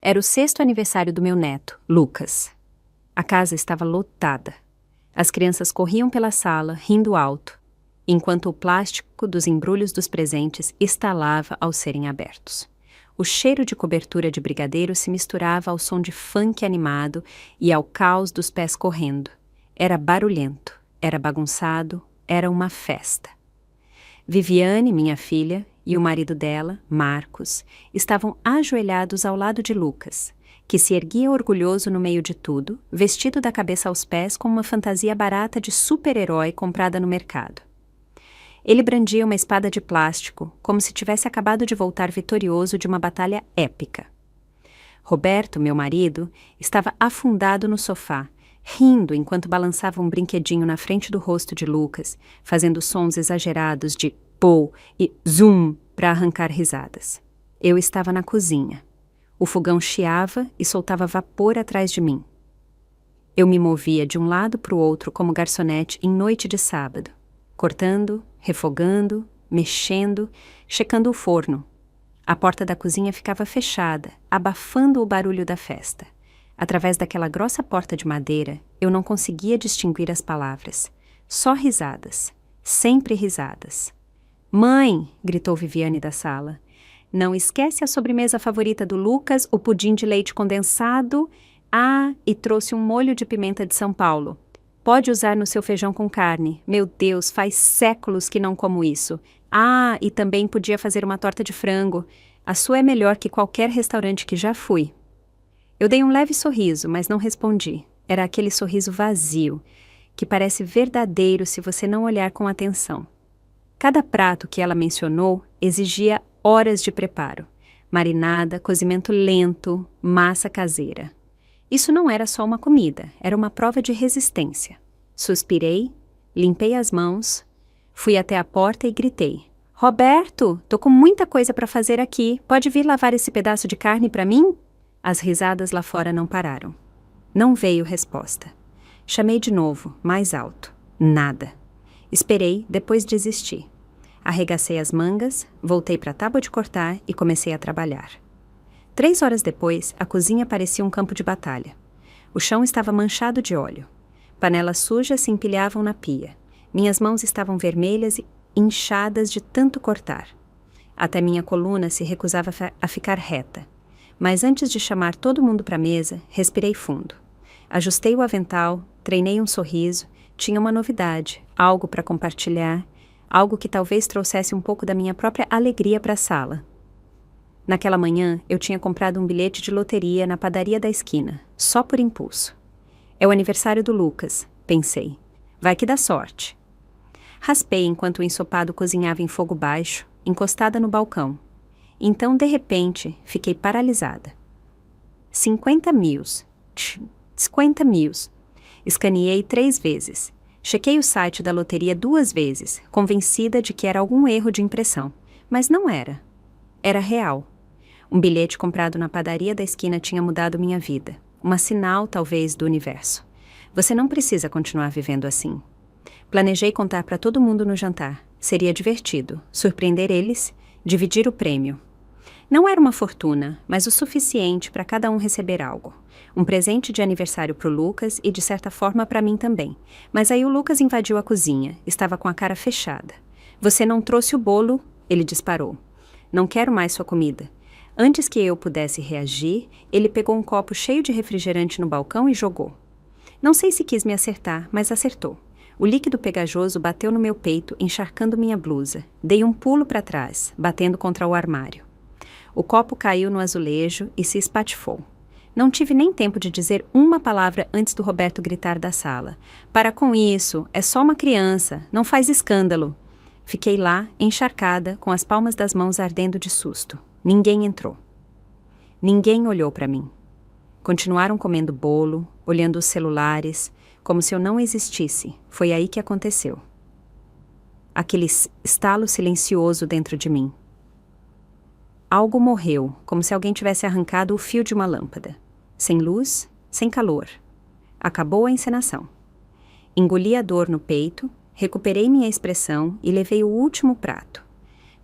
Era o 6º aniversário do meu neto, Lucas. A casa estava lotada. As crianças corriam pela sala, rindo alto, enquanto o plástico dos embrulhos dos presentes estalava ao serem abertos. O cheiro de cobertura de brigadeiro se misturava ao som de funk animado e ao caos dos pés correndo. Era barulhento, era bagunçado, era uma festa. Viviane, minha filha, e o marido dela, Marcos, estavam ajoelhados ao lado de Lucas, que se erguia orgulhoso no meio de tudo, vestido da cabeça aos pés com uma fantasia barata de super-herói comprada no mercado. Ele brandia uma espada de plástico, como se tivesse acabado de voltar vitorioso de uma batalha épica. Roberto, meu marido, estava afundado no sofá, rindo enquanto balançava um brinquedinho na frente do rosto de Lucas, fazendo sons exagerados de pô e zum para arrancar risadas. Eu estava na cozinha. O fogão chiava e soltava vapor atrás de mim. Eu me movia de um lado para o outro como garçonete em noite de sábado, cortando, refogando, mexendo, checando o forno. A porta da cozinha ficava fechada, abafando o barulho da festa. Através daquela grossa porta de madeira, eu não conseguia distinguir as palavras. Só risadas. Sempre risadas. «Mãe!» gritou Viviane da sala. «Não esquece a sobremesa favorita do Lucas, o pudim de leite condensado. Ah, e trouxe um molho de pimenta de São Paulo. Pode usar no seu feijão com carne. Meu Deus, faz séculos que não como isso. Ah, e também podia fazer uma torta de frango. A sua é melhor que qualquer restaurante que já fui.» Eu dei um leve sorriso, mas não respondi. Era aquele sorriso vazio, que parece verdadeiro se você não olhar com atenção. Cada prato que ela mencionou exigia horas de preparo. Marinada, cozimento lento, massa caseira. Isso não era só uma comida, era uma prova de resistência. Suspirei, limpei as mãos, fui até a porta e gritei. «Roberto, tô com muita coisa para fazer aqui. Pode vir lavar esse pedaço de carne para mim?» As risadas lá fora não pararam. Não veio resposta. Chamei de novo, mais alto. Nada. Esperei, depois desisti. Arregacei as mangas, voltei para a tábua de cortar e comecei a trabalhar. 3 horas depois, a cozinha parecia um campo de batalha. O chão estava manchado de óleo. Panelas sujas se empilhavam na pia. Minhas mãos estavam vermelhas e inchadas de tanto cortar. Até minha coluna se recusava a ficar reta. Mas antes de chamar todo mundo para a mesa, respirei fundo. Ajustei o avental, treinei um sorriso, tinha uma novidade, algo para compartilhar, algo que talvez trouxesse um pouco da minha própria alegria para a sala. Naquela manhã, eu tinha comprado um bilhete de loteria na padaria da esquina, só por impulso. É o aniversário do Lucas, pensei. Vai que dá sorte. Raspei enquanto o ensopado cozinhava em fogo baixo, encostada no balcão. Então, de repente, fiquei paralisada. 50 mil. 50 mil. Escaneei 3 vezes. Chequei o site da loteria 2 vezes, convencida de que era algum erro de impressão. Mas não era. Era real. Um bilhete comprado na padaria da esquina tinha mudado minha vida. Uma sinal, talvez, do universo. Você não precisa continuar vivendo assim. Planejei contar para todo mundo no jantar. Seria divertido. Surpreender eles, dividir o prêmio. Não era uma fortuna, mas o suficiente para cada um receber algo. Um presente de aniversário para o Lucas e, de certa forma, para mim também. Mas aí o Lucas invadiu a cozinha. Estava com a cara fechada. «Você não trouxe o bolo?» Ele disparou. «Não quero mais sua comida.» Antes que eu pudesse reagir, ele pegou um copo cheio de refrigerante no balcão e jogou. Não sei se quis me acertar, mas acertou. O líquido pegajoso bateu no meu peito, encharcando minha blusa. Dei um pulo para trás, batendo contra o armário. O copo caiu no azulejo e se espatifou. Não tive nem tempo de dizer uma palavra antes do Roberto gritar da sala. «Para com isso, é só uma criança, não faz escândalo!» Fiquei lá, encharcada, com as palmas das mãos ardendo de susto. Ninguém entrou. Ninguém olhou para mim. Continuaram comendo bolo, olhando os celulares, como se eu não existisse. Foi aí que aconteceu. Aquele estalo silencioso dentro de mim. Algo morreu, como se alguém tivesse arrancado o fio de uma lâmpada. Sem luz, sem calor. Acabou a encenação. Engoli a dor no peito, recuperei minha expressão e levei o último prato,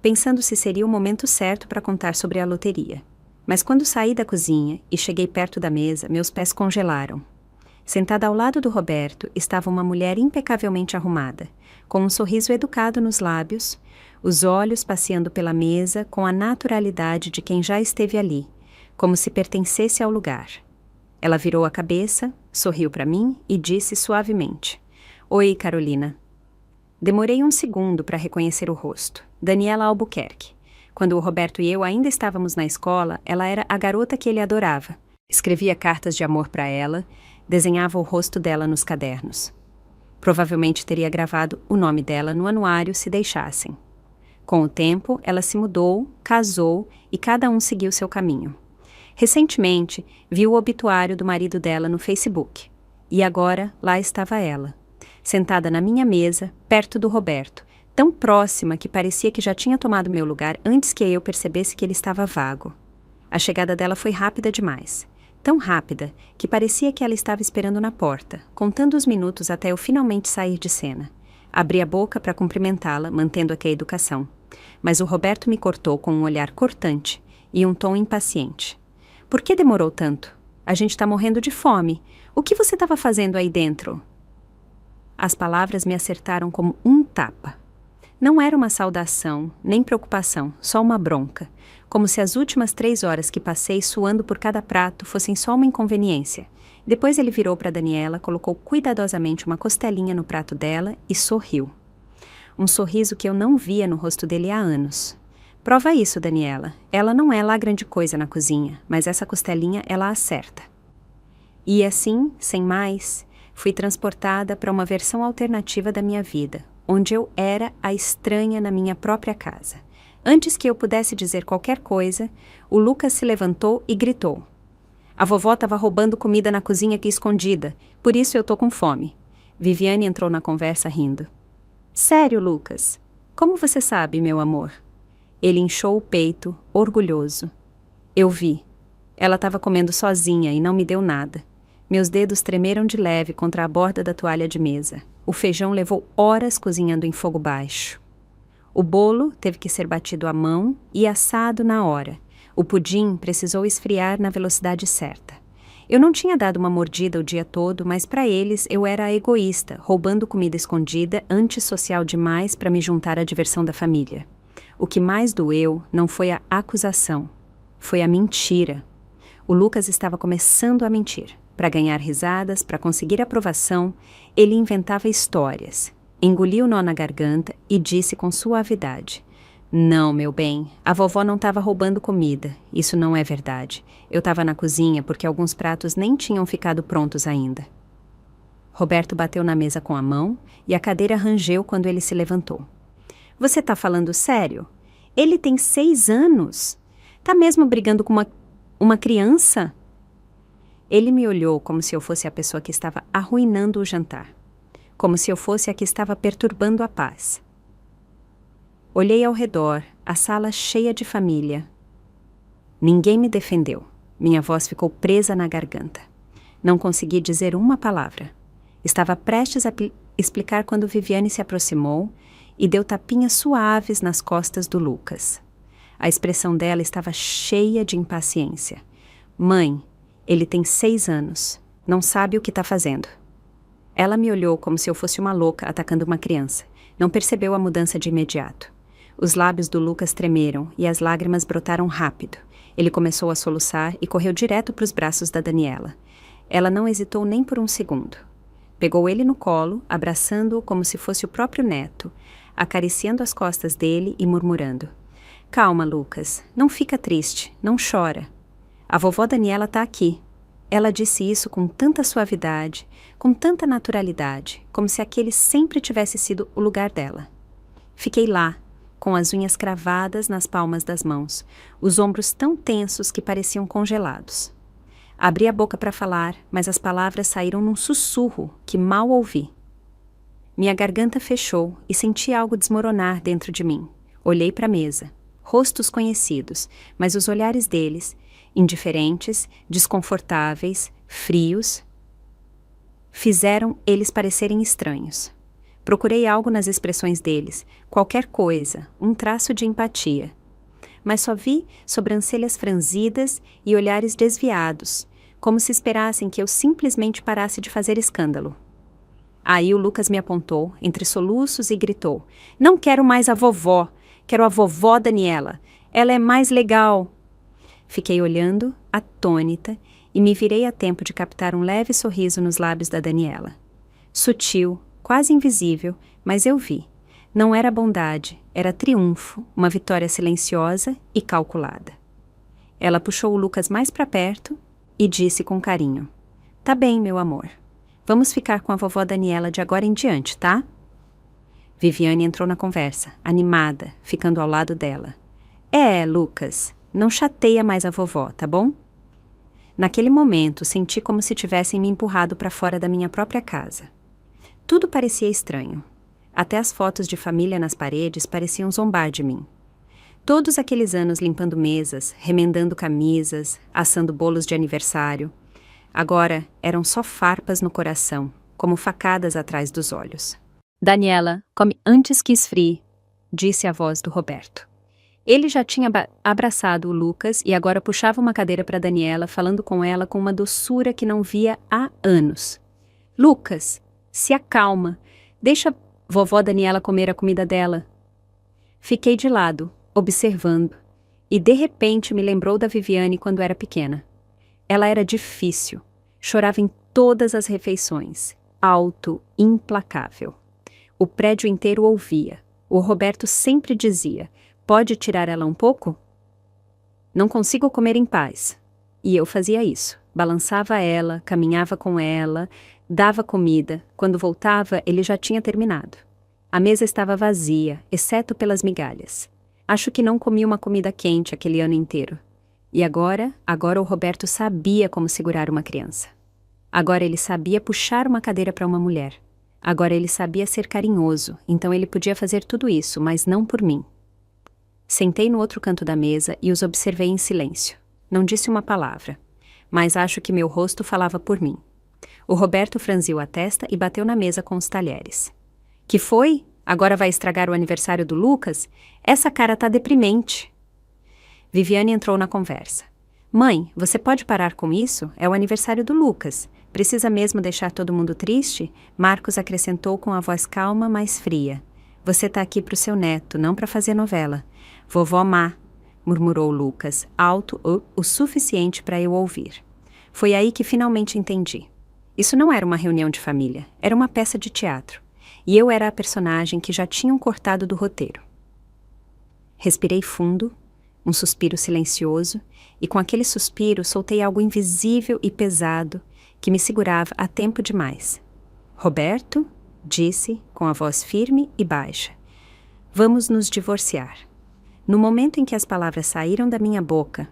pensando se seria o momento certo para contar sobre a loteria. Mas quando saí da cozinha e cheguei perto da mesa, meus pés congelaram. Sentada ao lado do Roberto estava uma mulher impecavelmente arrumada, com um sorriso educado nos lábios, os olhos passeando pela mesa com a naturalidade de quem já esteve ali, como se pertencesse ao lugar. Ela virou a cabeça, sorriu para mim e disse suavemente: "Oi, Carolina." Demorei um segundo para reconhecer o rosto. Daniela Albuquerque. Quando o Roberto e eu ainda estávamos na escola, ela era a garota que ele adorava. Escrevia cartas de amor para ela, desenhava o rosto dela nos cadernos. Provavelmente teria gravado o nome dela no anuário se deixassem. Com o tempo, ela se mudou, casou e cada um seguiu seu caminho. Recentemente, vi o obituário do marido dela no Facebook. E agora, lá estava ela, sentada na minha mesa, perto do Roberto, tão próxima que parecia que já tinha tomado meu lugar antes que eu percebesse que ele estava vago. A chegada dela foi rápida demais. Tão rápida que parecia que ela estava esperando na porta, contando os minutos até eu finalmente sair de cena. Abri a boca para cumprimentá-la, mantendo aqui a educação. Mas o Roberto me cortou com um olhar cortante e um tom impaciente. "Por que demorou tanto? A gente está morrendo de fome. O que você estava fazendo aí dentro?" As palavras me acertaram como um tapa. Não era uma saudação, nem preocupação, só uma bronca, como se as últimas 3 horas que passei suando por cada prato fossem só uma inconveniência. Depois ele virou para Daniela, colocou cuidadosamente uma costelinha no prato dela e sorriu. Um sorriso que eu não via no rosto dele há anos. "Prova isso, Daniela. Ela não é lá grande coisa na cozinha, mas essa costelinha ela acerta." E assim, sem mais, fui transportada para uma versão alternativa da minha vida, onde eu era a estranha na minha própria casa. Antes que eu pudesse dizer qualquer coisa, o Lucas se levantou e gritou: "A vovó estava roubando comida na cozinha aqui escondida, por isso eu tô com fome." Viviane entrou na conversa rindo. "Sério, Lucas? Como você sabe, meu amor?" Ele inchou o peito, orgulhoso. "Eu vi. Ela estava comendo sozinha e não me deu nada." Meus dedos tremeram de leve contra a borda da toalha de mesa. O feijão levou horas cozinhando em fogo baixo. O bolo teve que ser batido à mão e assado na hora. O pudim precisou esfriar na velocidade certa. Eu não tinha dado uma mordida o dia todo, mas para eles eu era a egoísta, roubando comida escondida, antissocial demais para me juntar à diversão da família. O que mais doeu não foi a acusação, foi a mentira. O Lucas estava começando a mentir. Para ganhar risadas, para conseguir aprovação, ele inventava histórias. Engoliu o nó na garganta e disse com suavidade: "Não, meu bem, a vovó não estava roubando comida. Isso não é verdade. Eu estava na cozinha porque alguns pratos nem tinham ficado prontos ainda." Roberto bateu na mesa com a mão e a cadeira rangeu quando ele se levantou. "Você está falando sério? Ele tem 6 anos. Tá mesmo brigando com uma criança?" Ele me olhou como se eu fosse a pessoa que estava arruinando o jantar, como se eu fosse a que estava perturbando a paz. Olhei ao redor, a sala cheia de família. Ninguém me defendeu. Minha voz ficou presa na garganta. Não consegui dizer uma palavra. Estava prestes a explicar quando Viviane se aproximou e deu tapinhas suaves nas costas do Lucas. A expressão dela estava cheia de impaciência. "Mãe, ele tem 6 anos. Não sabe o que está fazendo." Ela me olhou como se eu fosse uma louca atacando uma criança. Não percebeu a mudança de imediato. Os lábios do Lucas tremeram e as lágrimas brotaram rápido. Ele começou a soluçar e correu direto para os braços da Daniela. Ela não hesitou nem por um segundo. Pegou ele no colo, abraçando-o como se fosse o próprio neto, acariciando as costas dele e murmurando: "Calma, Lucas. Não fica triste. Não chora. A vovó Daniela está aqui." Ela disse isso com tanta suavidade, com tanta naturalidade, como se aquele sempre tivesse sido o lugar dela. Fiquei lá, com as unhas cravadas nas palmas das mãos, os ombros tão tensos que pareciam congelados. Abri a boca para falar, mas as palavras saíram num sussurro que mal ouvi. Minha garganta fechou e senti algo desmoronar dentro de mim. Olhei para a mesa. Rostos conhecidos, mas os olhares deles, indiferentes, desconfortáveis, frios, fizeram eles parecerem estranhos. Procurei algo nas expressões deles, qualquer coisa, um traço de empatia. mas só vi sobrancelhas franzidas e olhares desviados, como se esperassem que eu simplesmente parasse de fazer escândalo. Aí o Lucas me apontou, entre soluços, e gritou: "Não quero mais a vovó, quero a vovó Daniela. Ela é mais legal." Fiquei olhando, atônita, e me virei a tempo de captar um leve sorriso nos lábios da Daniela. Sutil, quase invisível, mas eu vi. Não era bondade, era triunfo, uma vitória silenciosa e calculada. Ela puxou o Lucas mais para perto e disse com carinho: "Tá bem, meu amor. Vamos ficar com a vovó Daniela de agora em diante, tá?" Viviane entrou na conversa, animada, ficando ao lado dela. Lucas, não chateia mais a vovó, tá bom?" Naquele momento, senti como se tivessem me empurrado para fora da minha própria casa. Tudo parecia estranho. Até as fotos de família nas paredes pareciam zombar de mim. Todos aqueles anos limpando mesas, remendando camisas, assando bolos de aniversário. Agora eram só farpas no coração, como facadas atrás dos olhos. "Daniela, come antes que esfrie", disse a voz do Roberto. Ele já tinha abraçado o Lucas e agora puxava uma cadeira para Daniela, falando com ela com uma doçura que não via há anos. "Lucas, se acalma. Deixa vovó Daniela comer a comida dela." Fiquei de lado, observando, e de repente me lembrou da Viviane quando era pequena. Ela era difícil, chorava em todas as refeições, alto, implacável. O prédio inteiro ouvia. O Roberto sempre dizia: "Pode tirar ela um pouco?" Não consigo comer em paz. E eu fazia isso. Balançava ela, caminhava com ela, dava comida. Quando voltava, ele já tinha terminado. A mesa estava vazia, exceto pelas migalhas. Acho que não comi uma comida quente aquele ano inteiro. E agora o Roberto sabia como segurar uma criança. Agora ele sabia puxar uma cadeira para uma mulher. Agora ele sabia ser carinhoso, então ele podia fazer tudo isso, mas não por mim. Sentei no outro canto da mesa e os observei em silêncio. Não disse uma palavra, mas acho que meu rosto falava por mim. O Roberto franziu a testa e bateu na mesa com os talheres. "Que foi? Agora vai estragar o aniversário do Lucas? Essa cara tá deprimente." Viviane entrou na conversa. "Mãe, você pode parar com isso? É o aniversário do Lucas. Precisa mesmo deixar todo mundo triste?" Marcos acrescentou com a voz calma, mas fria. "Você tá aqui pro seu neto, não para fazer novela." "Vovó má", murmurou Lucas, alto o suficiente para eu ouvir. Foi aí que finalmente entendi. Isso não era uma reunião de família, era uma peça de teatro. E eu era a personagem que já tinham cortado do roteiro. Respirei fundo, um suspiro silencioso, e com aquele suspiro soltei algo invisível e pesado que me segurava há tempo demais. "Roberto", disse, com a voz firme e baixa, "vamos nos divorciar." No momento em que as palavras saíram da minha boca,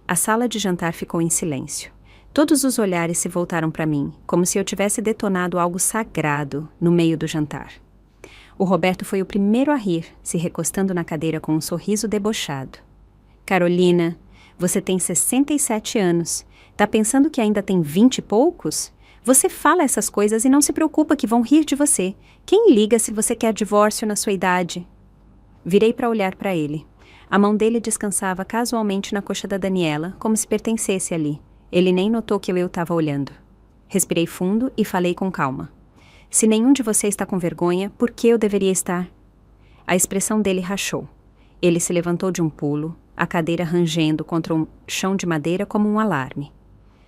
a sala de jantar ficou em silêncio. Todos os olhares se voltaram para mim, como se eu tivesse detonado algo sagrado no meio do jantar. O Roberto foi o primeiro a rir, se recostando na cadeira com um sorriso debochado. "Carolina, você tem 67 anos. Tá pensando que ainda tem 20 e poucos? Você fala essas coisas e não se preocupa que vão rir de você. Quem liga se você quer divórcio na sua idade?" Virei para olhar para ele. A mão dele descansava casualmente na coxa da Daniela, como se pertencesse ali. Ele nem notou que eu estava olhando. Respirei fundo e falei com calma. "Se nenhum de vocês está com vergonha, por que eu deveria estar?" A expressão dele rachou. Ele se levantou de um pulo, a cadeira rangendo contra um chão de madeira como um alarme.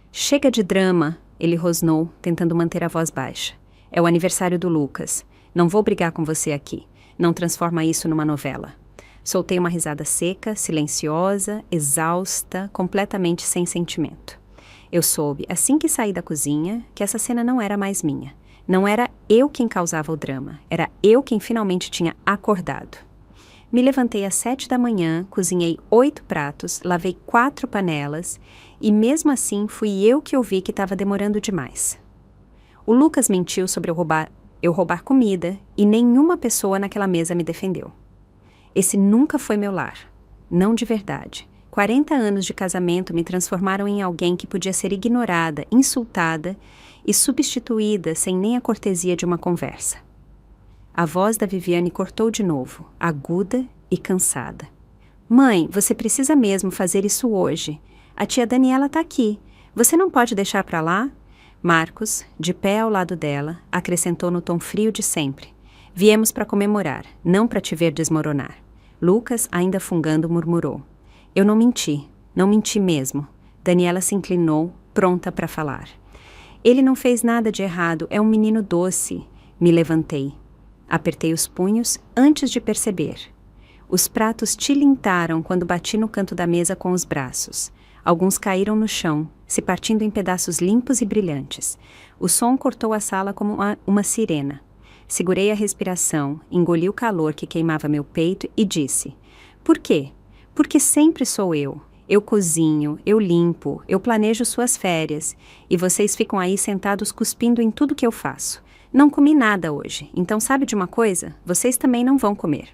"Chega de drama", ele rosnou, tentando manter a voz baixa. "É o aniversário do Lucas. Não vou brigar com você aqui. Não transforma isso numa novela." Soltei uma risada seca, silenciosa, exausta, completamente sem sentimento. Eu soube, assim que saí da cozinha, que essa cena não era mais minha. Não era eu quem causava o drama, era eu quem finalmente tinha acordado. Me levantei às 7 da manhã, cozinhei 8 pratos, lavei 4 panelas e mesmo assim fui eu que ouvi que estava demorando demais. O Lucas mentiu sobre eu roubar comida e nenhuma pessoa naquela mesa me defendeu. Esse nunca foi meu lar. Não de verdade. 40 anos de casamento me transformaram em alguém que podia ser ignorada, insultada e substituída sem nem a cortesia de uma conversa. A voz da Viviane cortou de novo, aguda e cansada. Mãe, você precisa mesmo fazer isso hoje. A tia Daniela tá aqui. Você não pode deixar pra lá? Marcos, de pé ao lado dela, acrescentou no tom frio de sempre. Viemos para comemorar, não para te ver desmoronar. Lucas, ainda fungando, murmurou. Eu não menti mesmo. Daniela se inclinou, pronta para falar. Ele não fez nada de errado, é um menino doce. Me levantei. Apertei os punhos antes de perceber. Os pratos tilintaram quando bati no canto da mesa com os braços. Alguns caíram no chão, se partindo em pedaços limpos e brilhantes. O som cortou a sala como uma sirena. Segurei a respiração, engoli o calor que queimava meu peito e disse: Por quê? Porque sempre sou eu. Eu cozinho, eu limpo, eu planejo suas férias. E vocês ficam aí sentados cuspindo em tudo que eu faço. Não comi nada hoje, então sabe de uma coisa? Vocês também não vão comer.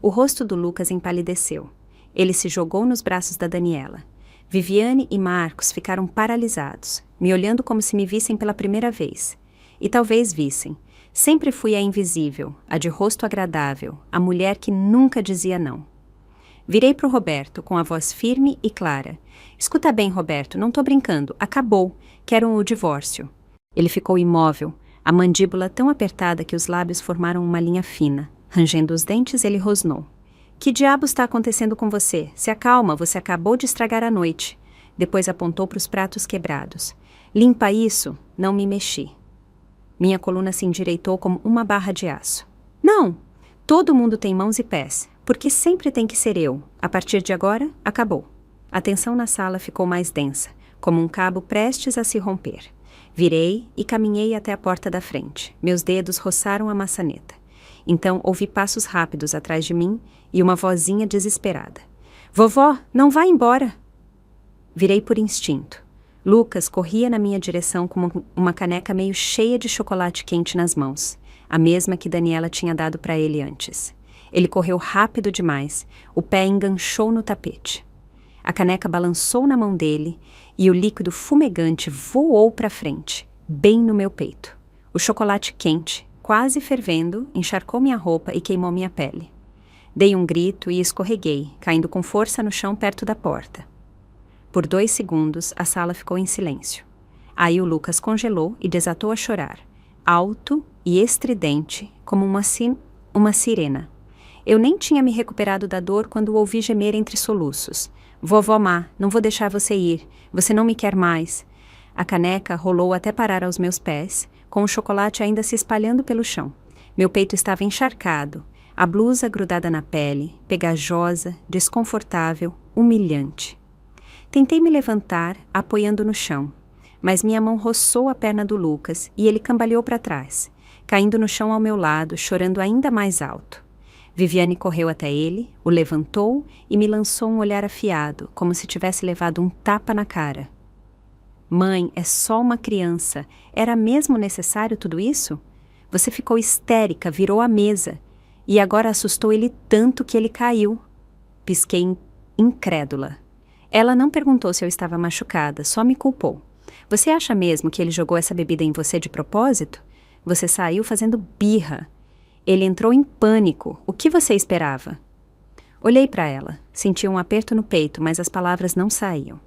O rosto do Lucas empalideceu. Ele se jogou nos braços da Daniela. Viviane e Marcos ficaram paralisados, me olhando como se me vissem pela primeira vez. E talvez vissem. Sempre fui a invisível, a de rosto agradável, a mulher que nunca dizia não. Virei para o Roberto, com a voz firme e clara. Escuta bem, Roberto, não tô brincando. Acabou. Quero o divórcio. Ele ficou imóvel, a mandíbula tão apertada que os lábios formaram uma linha fina. Rangendo os dentes, ele rosnou. Que diabos está acontecendo com você? Se acalma, você acabou de estragar a noite. Depois apontou para os pratos quebrados. Limpa isso. Não me mexi. Minha coluna se endireitou como uma barra de aço. Não! Todo mundo tem mãos e pés. Porque sempre tem que ser eu. A partir de agora, acabou. A tensão na sala ficou mais densa, como um cabo prestes a se romper. Virei e caminhei até a porta da frente. Meus dedos roçaram a maçaneta. Então ouvi passos rápidos atrás de mim e uma vozinha desesperada. Vovó, não vá embora! Virei por instinto. Lucas corria na minha direção com uma caneca meio cheia de chocolate quente nas mãos, a mesma que Daniela tinha dado para ele antes. Ele correu rápido demais, o pé enganchou no tapete. A caneca balançou na mão dele e o líquido fumegante voou para frente, bem no meu peito. O chocolate quente, quase fervendo, encharcou minha roupa e queimou minha pele. Dei um grito e escorreguei, caindo com força no chão perto da porta. Por 2 segundos, a sala ficou em silêncio. Aí o Lucas congelou e desatou a chorar, alto e estridente, como uma sirena. Eu nem tinha me recuperado da dor quando o ouvi gemer entre soluços. Vovó Má, não vou deixar você ir. Você não me quer mais. A caneca rolou até parar aos meus pés, com o chocolate ainda se espalhando pelo chão. Meu peito estava encharcado, a blusa grudada na pele, pegajosa, desconfortável, humilhante. Tentei me levantar, apoiando no chão, mas minha mão roçou a perna do Lucas e ele cambaleou para trás, caindo no chão ao meu lado, chorando ainda mais alto. Viviane correu até ele, o levantou e me lançou um olhar afiado, como se tivesse levado um tapa na cara. Mãe, é só uma criança. Era mesmo necessário tudo isso? Você ficou histérica, virou a mesa. E agora assustou ele tanto que ele caiu. Pisquei incrédula. Ela não perguntou se eu estava machucada, só me culpou. Você acha mesmo que ele jogou essa bebida em você de propósito? Você saiu fazendo birra. Ele entrou em pânico. O que você esperava? Olhei para ela. Senti um aperto no peito, mas as palavras não saíam.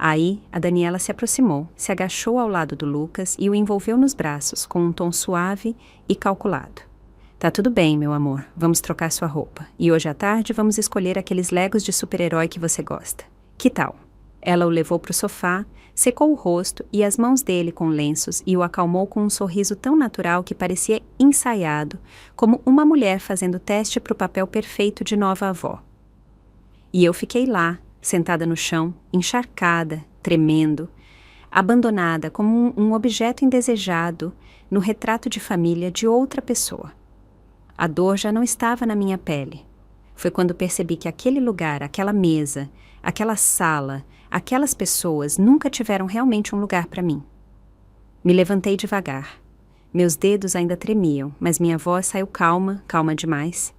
Aí, a Daniela se aproximou, se agachou ao lado do Lucas e o envolveu nos braços, com um tom suave e calculado. Tá tudo bem, meu amor. Vamos trocar sua roupa. E hoje à tarde vamos escolher aqueles legos de super-herói que você gosta. Que tal? Ela o levou para o sofá, secou o rosto e as mãos dele com lenços e o acalmou com um sorriso tão natural que parecia ensaiado, como uma mulher fazendo teste para o papel perfeito de nova avó. E eu fiquei lá, sentada no chão, encharcada, tremendo, abandonada como um objeto indesejado no retrato de família de outra pessoa. A dor já não estava na minha pele. Foi quando percebi que aquele lugar, aquela mesa, aquela sala, aquelas pessoas nunca tiveram realmente um lugar para mim. Me levantei devagar. Meus dedos ainda tremiam, mas minha voz saiu calma, calma demais.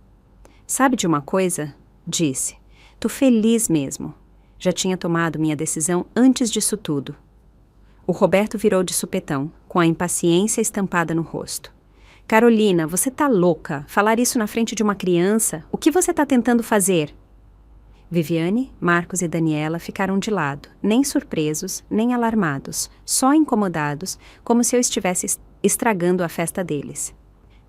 Sabe de uma coisa? Disse. Tô feliz mesmo. Já tinha tomado minha decisão antes disso tudo. O Roberto virou de supetão, com a impaciência estampada no rosto. Carolina, você tá louca? Falar isso na frente de uma criança? O que você tá tentando fazer? Viviane, Marcos e Daniela ficaram de lado, nem surpresos, nem alarmados, só incomodados, como se eu estivesse estragando a festa deles.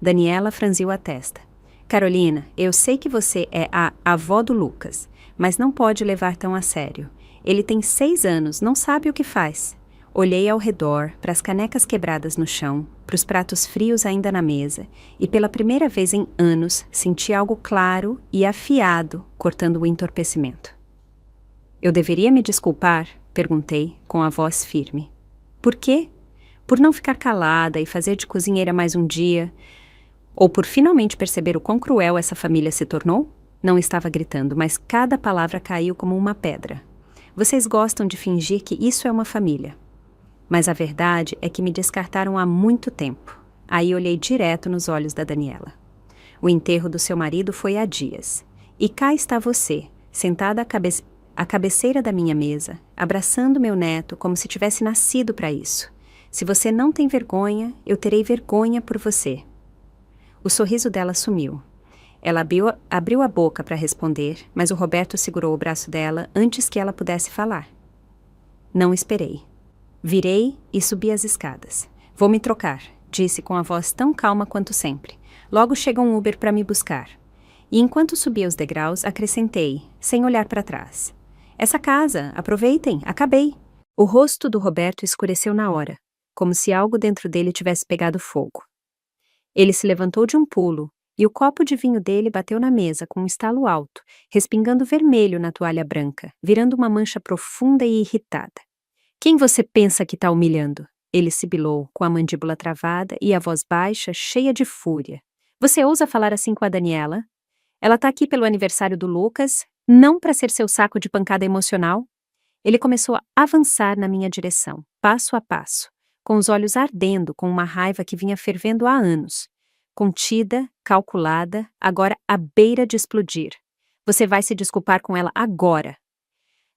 Daniela franziu a testa. Carolina, eu sei que você é a avó do Lucas, mas não pode levar tão a sério. Ele tem 6 anos, não sabe o que faz. Olhei ao redor, para as canecas quebradas no chão, para os pratos frios ainda na mesa, e pela primeira vez em anos senti algo claro e afiado cortando o entorpecimento. Eu deveria me desculpar? Perguntei, com a voz firme. Por quê? Por não ficar calada e fazer de cozinheira mais um dia? Ou por finalmente perceber o quão cruel essa família se tornou? Não estava gritando, mas cada palavra caiu como uma pedra. Vocês gostam de fingir que isso é uma família. Mas a verdade é que me descartaram há muito tempo. Aí olhei direto nos olhos da Daniela. O enterro do seu marido foi há dias. E cá está você, sentada à cabeceira da minha mesa, abraçando meu neto como se tivesse nascido para isso. Se você não tem vergonha, eu terei vergonha por você. O sorriso dela sumiu. Ela abriu a boca para responder, mas o Roberto segurou o braço dela antes que ela pudesse falar. Não esperei. Virei e subi as escadas. Vou me trocar, disse com a voz tão calma quanto sempre. Logo chega um Uber para me buscar. E enquanto subia os degraus, acrescentei, sem olhar para trás. Essa casa, aproveitem, acabei. O rosto do Roberto escureceu na hora, como se algo dentro dele tivesse pegado fogo. Ele se levantou de um pulo, e o copo de vinho dele bateu na mesa com um estalo alto, respingando vermelho na toalha branca, virando uma mancha profunda e irritada. Quem você pensa que está humilhando? Ele sibilou, com a mandíbula travada e a voz baixa, cheia de fúria. Você ousa falar assim com a Daniela? Ela está aqui pelo aniversário do Lucas, não para ser seu saco de pancada emocional? Ele começou a avançar na minha direção, passo a passo, com os olhos ardendo com uma raiva que vinha fervendo há anos. Contida, calculada, agora à beira de explodir. Você vai se desculpar com ela agora.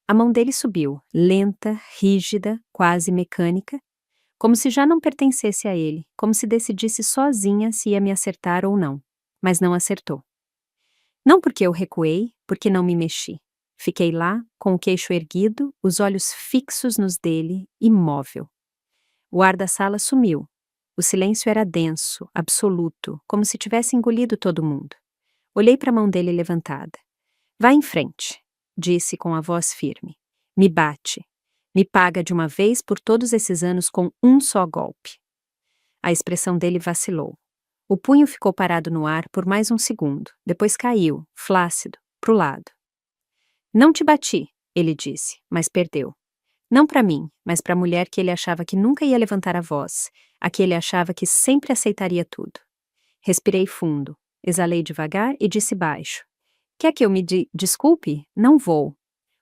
A mão dele subiu, lenta, rígida, quase mecânica, como se já não pertencesse a ele, como se decidisse sozinha se ia me acertar ou não, mas não acertou. Não porque eu recuei, porque não me mexi. Fiquei lá, com o queixo erguido, os olhos fixos nos dele, imóvel. O ar da sala sumiu. O silêncio era denso, absoluto, como se tivesse engolido todo mundo. Olhei para a mão dele levantada. Vá em frente, disse com a voz firme. Me bate. Me paga de uma vez por todos esses anos com um só golpe. A expressão dele vacilou. O punho ficou parado no ar por mais um segundo, depois caiu, flácido, pro lado. Não te bati, ele disse, mas perdeu. Não para mim, mas para a mulher que ele achava que nunca ia levantar a voz, a que ele achava que sempre aceitaria tudo. Respirei fundo, exalei devagar e disse baixo. Quer que eu me desculpe? Não vou.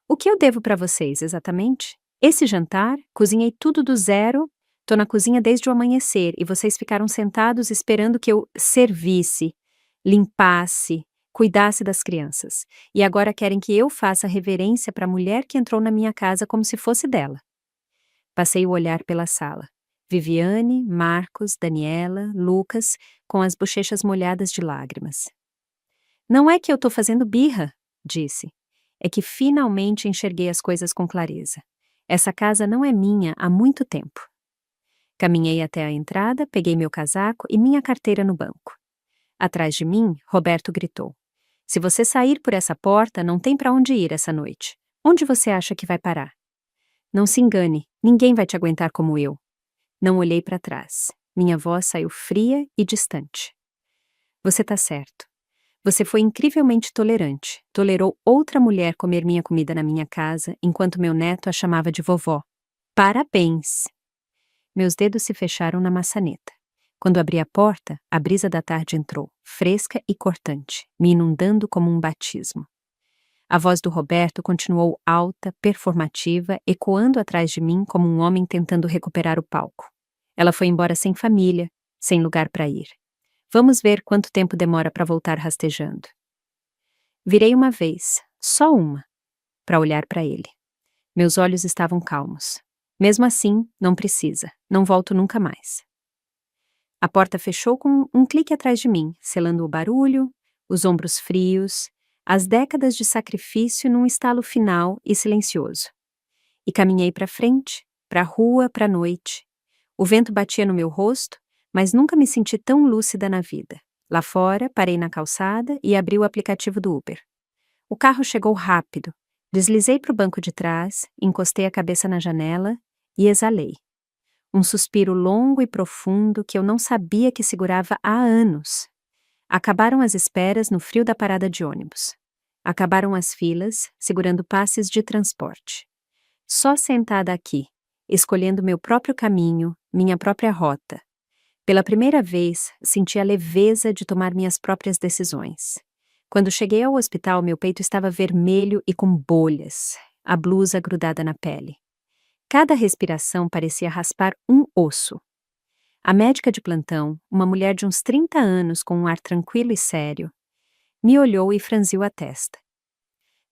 O que eu devo para vocês, exatamente? Esse jantar, cozinhei tudo do zero, tô na cozinha desde o amanhecer e vocês ficaram sentados esperando que eu servisse, limpasse, cuidasse das crianças. E agora querem que eu faça reverência para a mulher que entrou na minha casa como se fosse dela. Passei o olhar pela sala. Viviane, Marcos, Daniela, Lucas, com as bochechas molhadas de lágrimas. Não é que eu tô fazendo birra, disse. É que finalmente enxerguei as coisas com clareza. Essa casa não é minha há muito tempo. Caminhei até a entrada, peguei meu casaco e minha carteira no banco. Atrás de mim, Roberto gritou. Se você sair por essa porta, não tem para onde ir essa noite. Onde você acha que vai parar? Não se engane, ninguém vai te aguentar como eu. Não olhei para trás. Minha voz saiu fria e distante. Você tá certo. Você foi incrivelmente tolerante. Tolerou outra mulher comer minha comida na minha casa, enquanto meu neto a chamava de vovó. Parabéns! Meus dedos se fecharam na maçaneta. Quando abri a porta, a brisa da tarde entrou, fresca e cortante, me inundando como um batismo. A voz do Roberto continuou alta, performativa, ecoando atrás de mim como um homem tentando recuperar o palco. Ela foi embora sem família, sem lugar para ir. Vamos ver quanto tempo demora para voltar rastejando. Virei uma vez, só uma, para olhar para ele. Meus olhos estavam calmos. Mesmo assim, não precisa, não volto nunca mais. A porta fechou com um clique atrás de mim, selando o barulho, os ombros frios, As décadas de sacrifício num estalo final e silencioso. E caminhei para frente, para a rua, para a noite. O vento batia no meu rosto, mas nunca me senti tão lúcida na vida. Lá fora, parei na calçada e abri o aplicativo do Uber. O carro chegou rápido. Deslizei para o banco de trás, encostei a cabeça na janela e exalei. Um suspiro longo e profundo que eu não sabia que segurava há anos. Acabaram as esperas no frio da parada de ônibus. Acabaram as filas, segurando passes de transporte. Só sentada aqui, escolhendo meu próprio caminho, minha própria rota. Pela primeira vez, senti a leveza de tomar minhas próprias decisões. Quando cheguei ao hospital, meu peito estava vermelho e com bolhas, a blusa grudada na pele. Cada respiração parecia raspar um osso. A médica de plantão, uma mulher de uns 30 anos com um ar tranquilo e sério, me olhou e franziu a testa.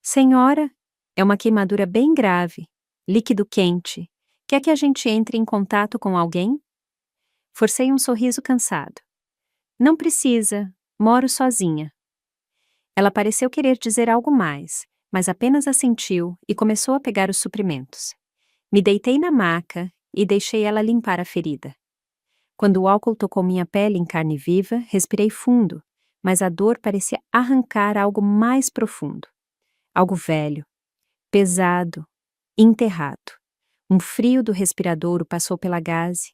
Senhora, é uma queimadura bem grave, líquido quente. Quer que a gente entre em contato com alguém? Forcei um sorriso cansado. Não precisa, moro sozinha. Ela pareceu querer dizer algo mais, mas apenas assentiu e começou a pegar os suprimentos. Me deitei na maca e deixei ela limpar a ferida. Quando o álcool tocou minha pele em carne viva, respirei fundo, mas a dor parecia arrancar algo mais profundo. Algo velho, pesado, enterrado. Um frio do respiradouro passou pela gaze,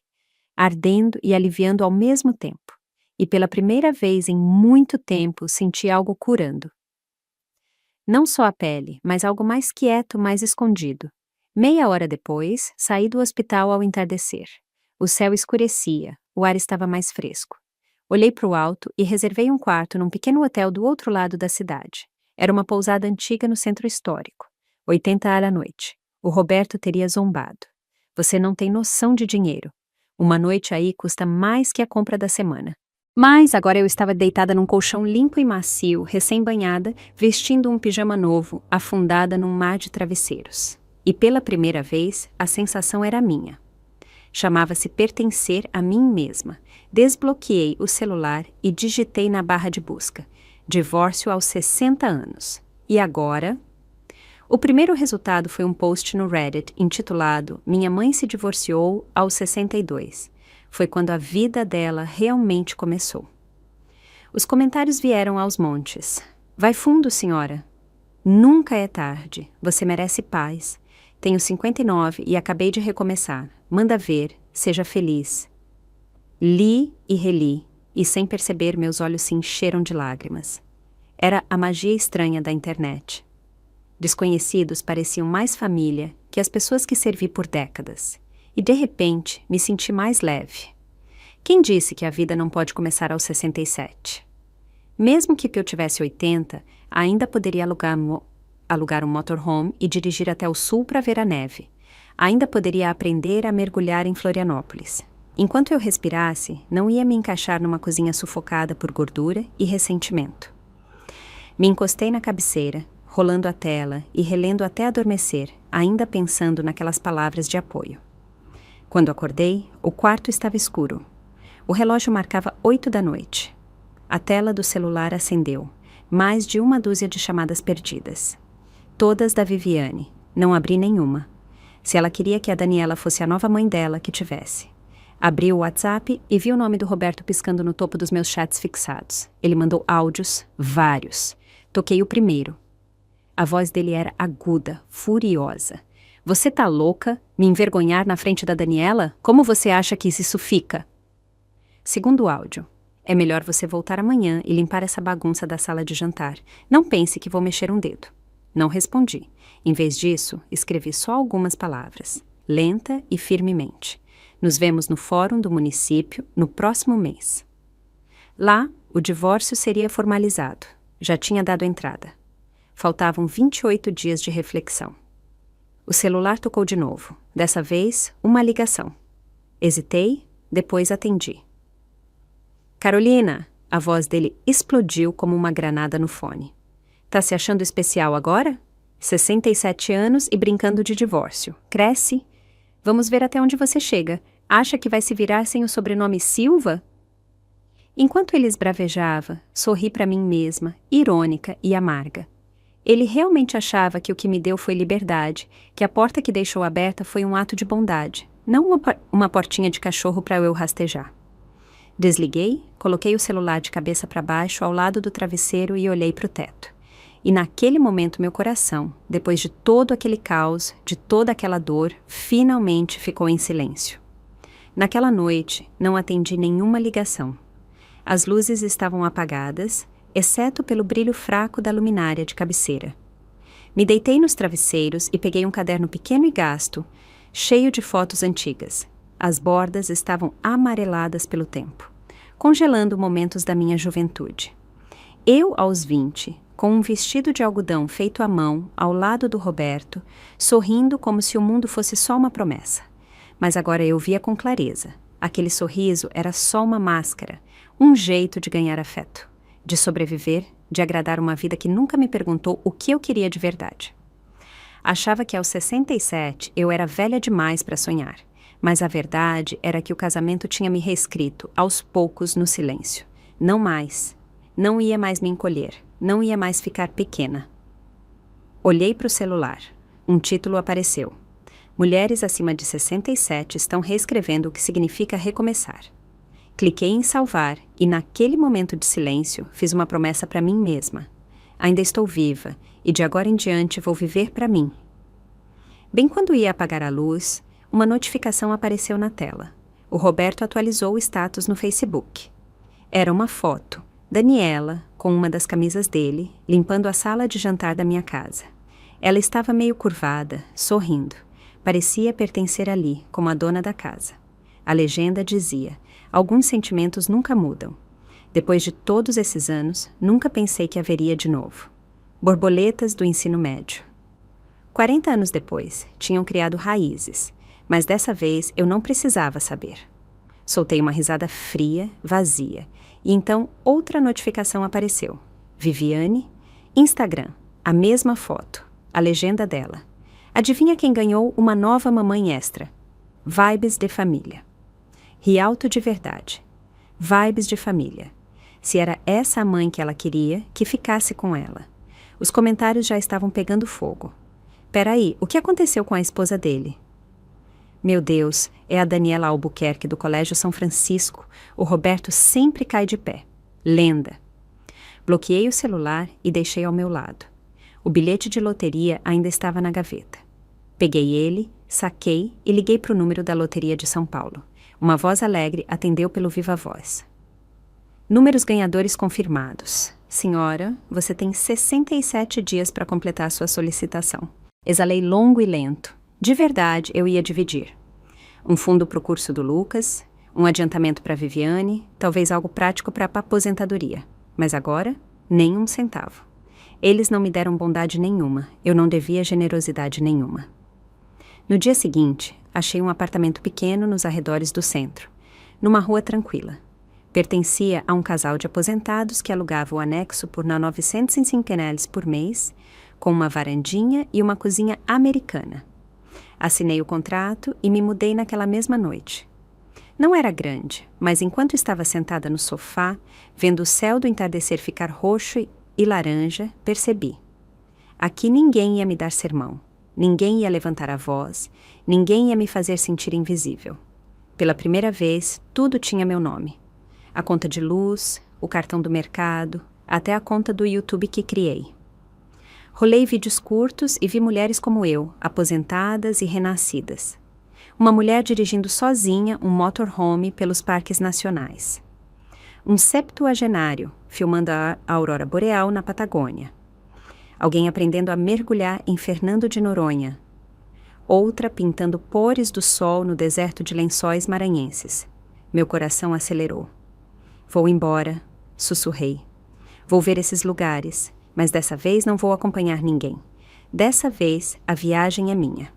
ardendo e aliviando ao mesmo tempo. E pela primeira vez em muito tempo senti algo curando. Não só a pele, mas algo mais quieto, mais escondido. Meia hora depois, saí do hospital ao entardecer. O céu escurecia, o ar estava mais fresco. Olhei para o alto e reservei um quarto num pequeno hotel do outro lado da cidade. Era uma pousada antiga no centro histórico. 80 à noite. O Roberto teria zombado. Você não tem noção de dinheiro. Uma noite aí custa mais que a compra da semana. Mas agora eu estava deitada num colchão limpo e macio, recém-banhada, vestindo um pijama novo, afundada num mar de travesseiros. E pela primeira vez, a sensação era minha. Chamava-se pertencer a mim mesma. Desbloqueei o celular e digitei na barra de busca. Divórcio aos 60 anos. E agora? O primeiro resultado foi um post no Reddit intitulado Minha mãe se divorciou aos 62. Foi quando a vida dela realmente começou. Os comentários vieram aos montes. Vai fundo, senhora. Nunca é tarde. Você merece paz. Tenho 59 e acabei de recomeçar. Manda ver, seja feliz. Li e reli, e sem perceber meus olhos se encheram de lágrimas. Era a magia estranha da internet. Desconhecidos pareciam mais família que as pessoas que servi por décadas. E de repente me senti mais leve. Quem disse que a vida não pode começar aos 67? Mesmo que eu tivesse 80, ainda poderia alugar um motorhome e dirigir até o sul para ver a neve. Ainda poderia aprender a mergulhar em Florianópolis. Enquanto eu respirasse, não ia me encaixar numa cozinha sufocada por gordura e ressentimento. Me encostei na cabeceira, rolando a tela e relendo até adormecer, ainda pensando naquelas palavras de apoio. Quando acordei, o quarto estava escuro. O relógio marcava 8 da noite. A tela do celular acendeu. Mais de uma dúzia de chamadas perdidas. Todas da Viviane. Não abri nenhuma. Se ela queria que a Daniela fosse a nova mãe dela, que tivesse. Abri o WhatsApp e vi o nome do Roberto piscando no topo dos meus chats fixados. Ele mandou áudios, vários. Toquei o primeiro. A voz dele era aguda, furiosa. Você tá louca? Me envergonhar na frente da Daniela? Como você acha que isso fica? Segundo áudio. É melhor você voltar amanhã e limpar essa bagunça da sala de jantar. Não pense que vou mexer um dedo. Não respondi. Em vez disso, escrevi só algumas palavras. Lenta e firmemente. Nos vemos no fórum do município no próximo mês. Lá, o divórcio seria formalizado. Já tinha dado entrada. Faltavam 28 dias de reflexão. O celular tocou de novo. Dessa vez, uma ligação. Hesitei, depois atendi. Carolina, a voz dele explodiu como uma granada no fone. Tá se achando especial agora? 67 anos e brincando de divórcio. Cresce? Vamos ver até onde você chega. Acha que vai se virar sem o sobrenome Silva? Enquanto ele esbravejava, sorri para mim mesma, irônica e amarga. Ele realmente achava que o que me deu foi liberdade, que a porta que deixou aberta foi um ato de bondade, não uma portinha de cachorro para eu rastejar. Desliguei, coloquei o celular de cabeça para baixo ao lado do travesseiro e olhei para o teto. E naquele momento meu coração, depois de todo aquele caos, de toda aquela dor, finalmente ficou em silêncio. Naquela noite, não atendi nenhuma ligação. As luzes estavam apagadas, exceto pelo brilho fraco da luminária de cabeceira. Me deitei nos travesseiros e peguei um caderno pequeno e gasto, cheio de fotos antigas. As bordas estavam amareladas pelo tempo, congelando momentos da minha juventude. Eu, aos 20, com um vestido de algodão feito à mão, ao lado do Roberto, sorrindo como se o mundo fosse só uma promessa. Mas agora eu via com clareza. Aquele sorriso era só uma máscara, um jeito de ganhar afeto, de sobreviver, de agradar uma vida que nunca me perguntou o que eu queria de verdade. Achava que aos 67 eu era velha demais para sonhar, mas a verdade era que o casamento tinha me reescrito, aos poucos, no silêncio. Não mais. Não ia mais me encolher. Não ia mais ficar pequena. Olhei para o celular. Um título apareceu. Mulheres acima de 67 estão reescrevendo o que significa recomeçar. Cliquei em salvar e, naquele momento de silêncio, fiz uma promessa para mim mesma. Ainda estou viva e de agora em diante vou viver para mim. Bem quando ia apagar a luz, uma notificação apareceu na tela. O Roberto atualizou o status no Facebook. Era uma foto. Daniela, com uma das camisas dele, limpando a sala de jantar da minha casa. Ela estava meio curvada, sorrindo. Parecia pertencer ali, como a dona da casa. A legenda dizia: alguns sentimentos nunca mudam. Depois de todos esses anos, nunca pensei que haveria de novo. Borboletas do ensino médio. 40 anos depois, tinham criado raízes, mas dessa vez eu não precisava saber. Soltei uma risada fria, vazia, e então outra notificação apareceu. Viviane, Instagram, a mesma foto, a legenda dela. Adivinha quem ganhou uma nova mamãe extra? Vibes de família. Rialto de verdade. Vibes de família. Se era essa a mãe que ela queria, que ficasse com ela. Os comentários já estavam pegando fogo. Peraí, o que aconteceu com a esposa dele? Meu Deus, é a Daniela Albuquerque do Colégio São Francisco. O Roberto sempre cai de pé. Lenda. Bloqueei o celular e deixei ao meu lado. O bilhete de loteria ainda estava na gaveta. Peguei ele, saquei e liguei para o número da loteria de São Paulo. Uma voz alegre atendeu pelo viva voz. Números ganhadores confirmados. Senhora, você tem 67 dias para completar sua solicitação. Exalei longo e lento. De verdade, eu ia dividir. Um fundo para o curso do Lucas, um adiantamento para a Viviane, talvez algo prático para a aposentadoria. Mas agora, nem um centavo. Eles não me deram bondade nenhuma, eu não devia generosidade nenhuma. No dia seguinte, achei um apartamento pequeno nos arredores do centro, numa rua tranquila. Pertencia a um casal de aposentados que alugava o anexo por 905 reais por mês, com uma varandinha e uma cozinha americana. Assinei o contrato e me mudei naquela mesma noite. Não era grande, mas enquanto estava sentada no sofá, vendo o céu do entardecer ficar roxo e laranja, percebi. Aqui ninguém ia me dar sermão, ninguém ia levantar a voz, ninguém ia me fazer sentir invisível. Pela primeira vez, tudo tinha meu nome. A conta de luz, o cartão do mercado, até a conta do YouTube que criei. Rolei vídeos curtos e vi mulheres como eu, aposentadas e renascidas. Uma mulher dirigindo sozinha um motorhome pelos parques nacionais. Um septuagenário filmando a aurora boreal na Patagônia. Alguém aprendendo a mergulhar em Fernando de Noronha. Outra pintando pores do sol no deserto de Lençóis maranhenses. Meu coração acelerou. Vou embora, sussurrei. Vou ver esses lugares, mas dessa vez não vou acompanhar ninguém. Dessa vez, a viagem é minha.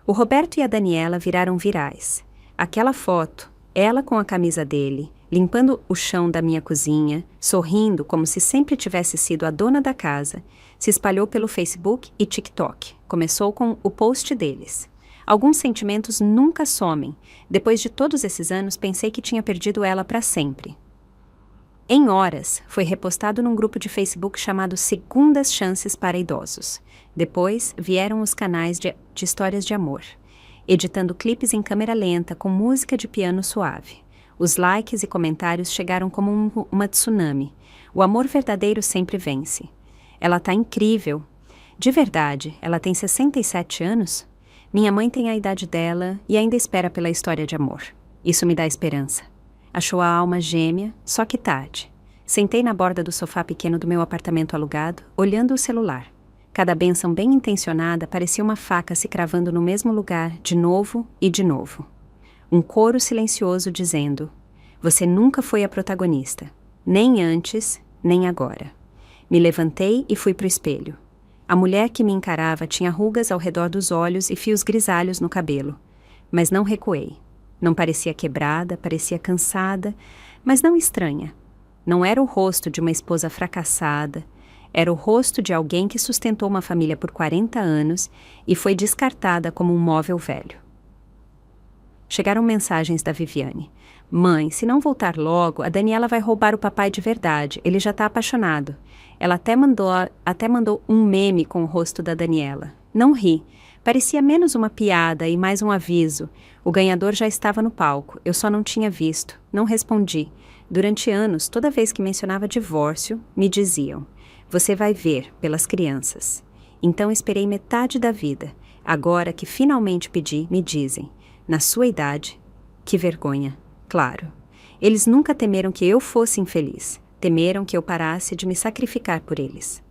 O Roberto e a Daniela viraram virais. Aquela foto, ela com a camisa dele, limpando o chão da minha cozinha, sorrindo como se sempre tivesse sido a dona da casa, se espalhou pelo Facebook e TikTok. Começou com o post deles. Alguns sentimentos nunca somem. Depois de todos esses anos, pensei que tinha perdido ela para sempre. Em horas, foi repostado num grupo de Facebook chamado Segundas Chances para Idosos. Depois, vieram os canais de histórias de amor, editando clipes em câmera lenta com música de piano suave. Os likes e comentários chegaram como uma tsunami. O amor verdadeiro sempre vence. Ela tá incrível. De verdade, ela tem 67 anos? Minha mãe tem a idade dela e ainda espera pela história de amor. Isso me dá esperança. Achou a alma gêmea, só que tarde. Sentei na borda do sofá pequeno do meu apartamento alugado, olhando o celular. Cada bênção bem intencionada parecia uma faca se cravando no mesmo lugar, de novo e de novo. Um coro silencioso dizendo: você nunca foi a protagonista, nem antes, nem agora. Me levantei e fui para o espelho. A mulher que me encarava tinha rugas ao redor dos olhos e fios grisalhos no cabelo. Mas não recuei. Não parecia quebrada, parecia cansada, mas não estranha. Não era o rosto de uma esposa fracassada, era o rosto de alguém que sustentou uma família por 40 anos e foi descartada como um móvel velho. Chegaram mensagens da Viviane. Mãe, se não voltar logo, a Daniela vai roubar o papai de verdade. Ele já está apaixonado. Ela até mandou um meme com o rosto da Daniela. Não ri. Parecia menos uma piada e mais um aviso. O ganhador já estava no palco. Eu só não tinha visto. Não respondi. Durante anos, toda vez que mencionava divórcio, me diziam: você vai ver pelas crianças. Então esperei metade da vida. Agora que finalmente pedi, me dizem: na sua idade, que vergonha. Claro. Eles nunca temeram que eu fosse infeliz. Temeram que eu parasse de me sacrificar por eles.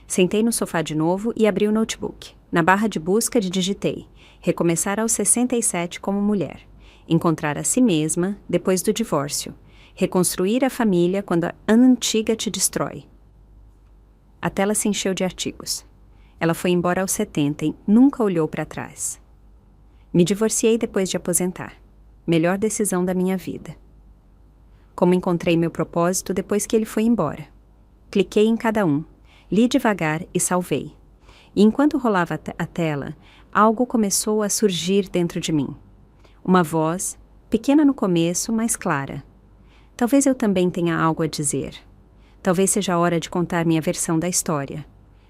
Sentei no sofá de novo e abri o notebook. Na barra de busca digitei: recomeçar aos 67 como mulher. Encontrar a si mesma depois do divórcio. Reconstruir a família quando a antiga te destrói. A tela se encheu de artigos. Ela foi embora aos 70 e nunca olhou para trás. Me divorciei depois de aposentar. Melhor decisão da minha vida. Como encontrei meu propósito depois que ele foi embora. Cliquei em cada um, li devagar e salvei. E enquanto rolava a tela, algo começou a surgir dentro de mim. Uma voz, pequena no começo, mas clara. Talvez eu também tenha algo a dizer. Talvez seja a hora de contar minha versão da história.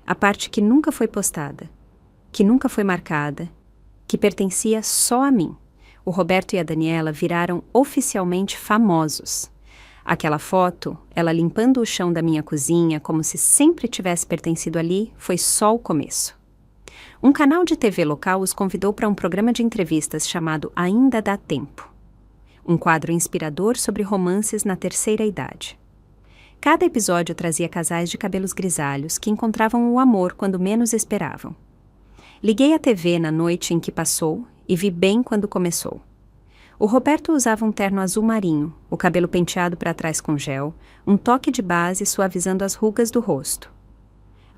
A parte que nunca foi postada, que nunca foi marcada, que pertencia só a mim. O Roberto e a Daniela viraram oficialmente famosos. Aquela foto, ela limpando o chão da minha cozinha como se sempre tivesse pertencido ali, foi só o começo. Um canal de TV local os convidou para um programa de entrevistas chamado Ainda Dá Tempo. Um quadro inspirador sobre romances na terceira idade. Cada episódio trazia casais de cabelos grisalhos que encontravam o amor quando menos esperavam. Liguei a TV na noite em que passou e vi bem quando começou. O Roberto usava um terno azul marinho, o cabelo penteado para trás com gel, um toque de base suavizando as rugas do rosto.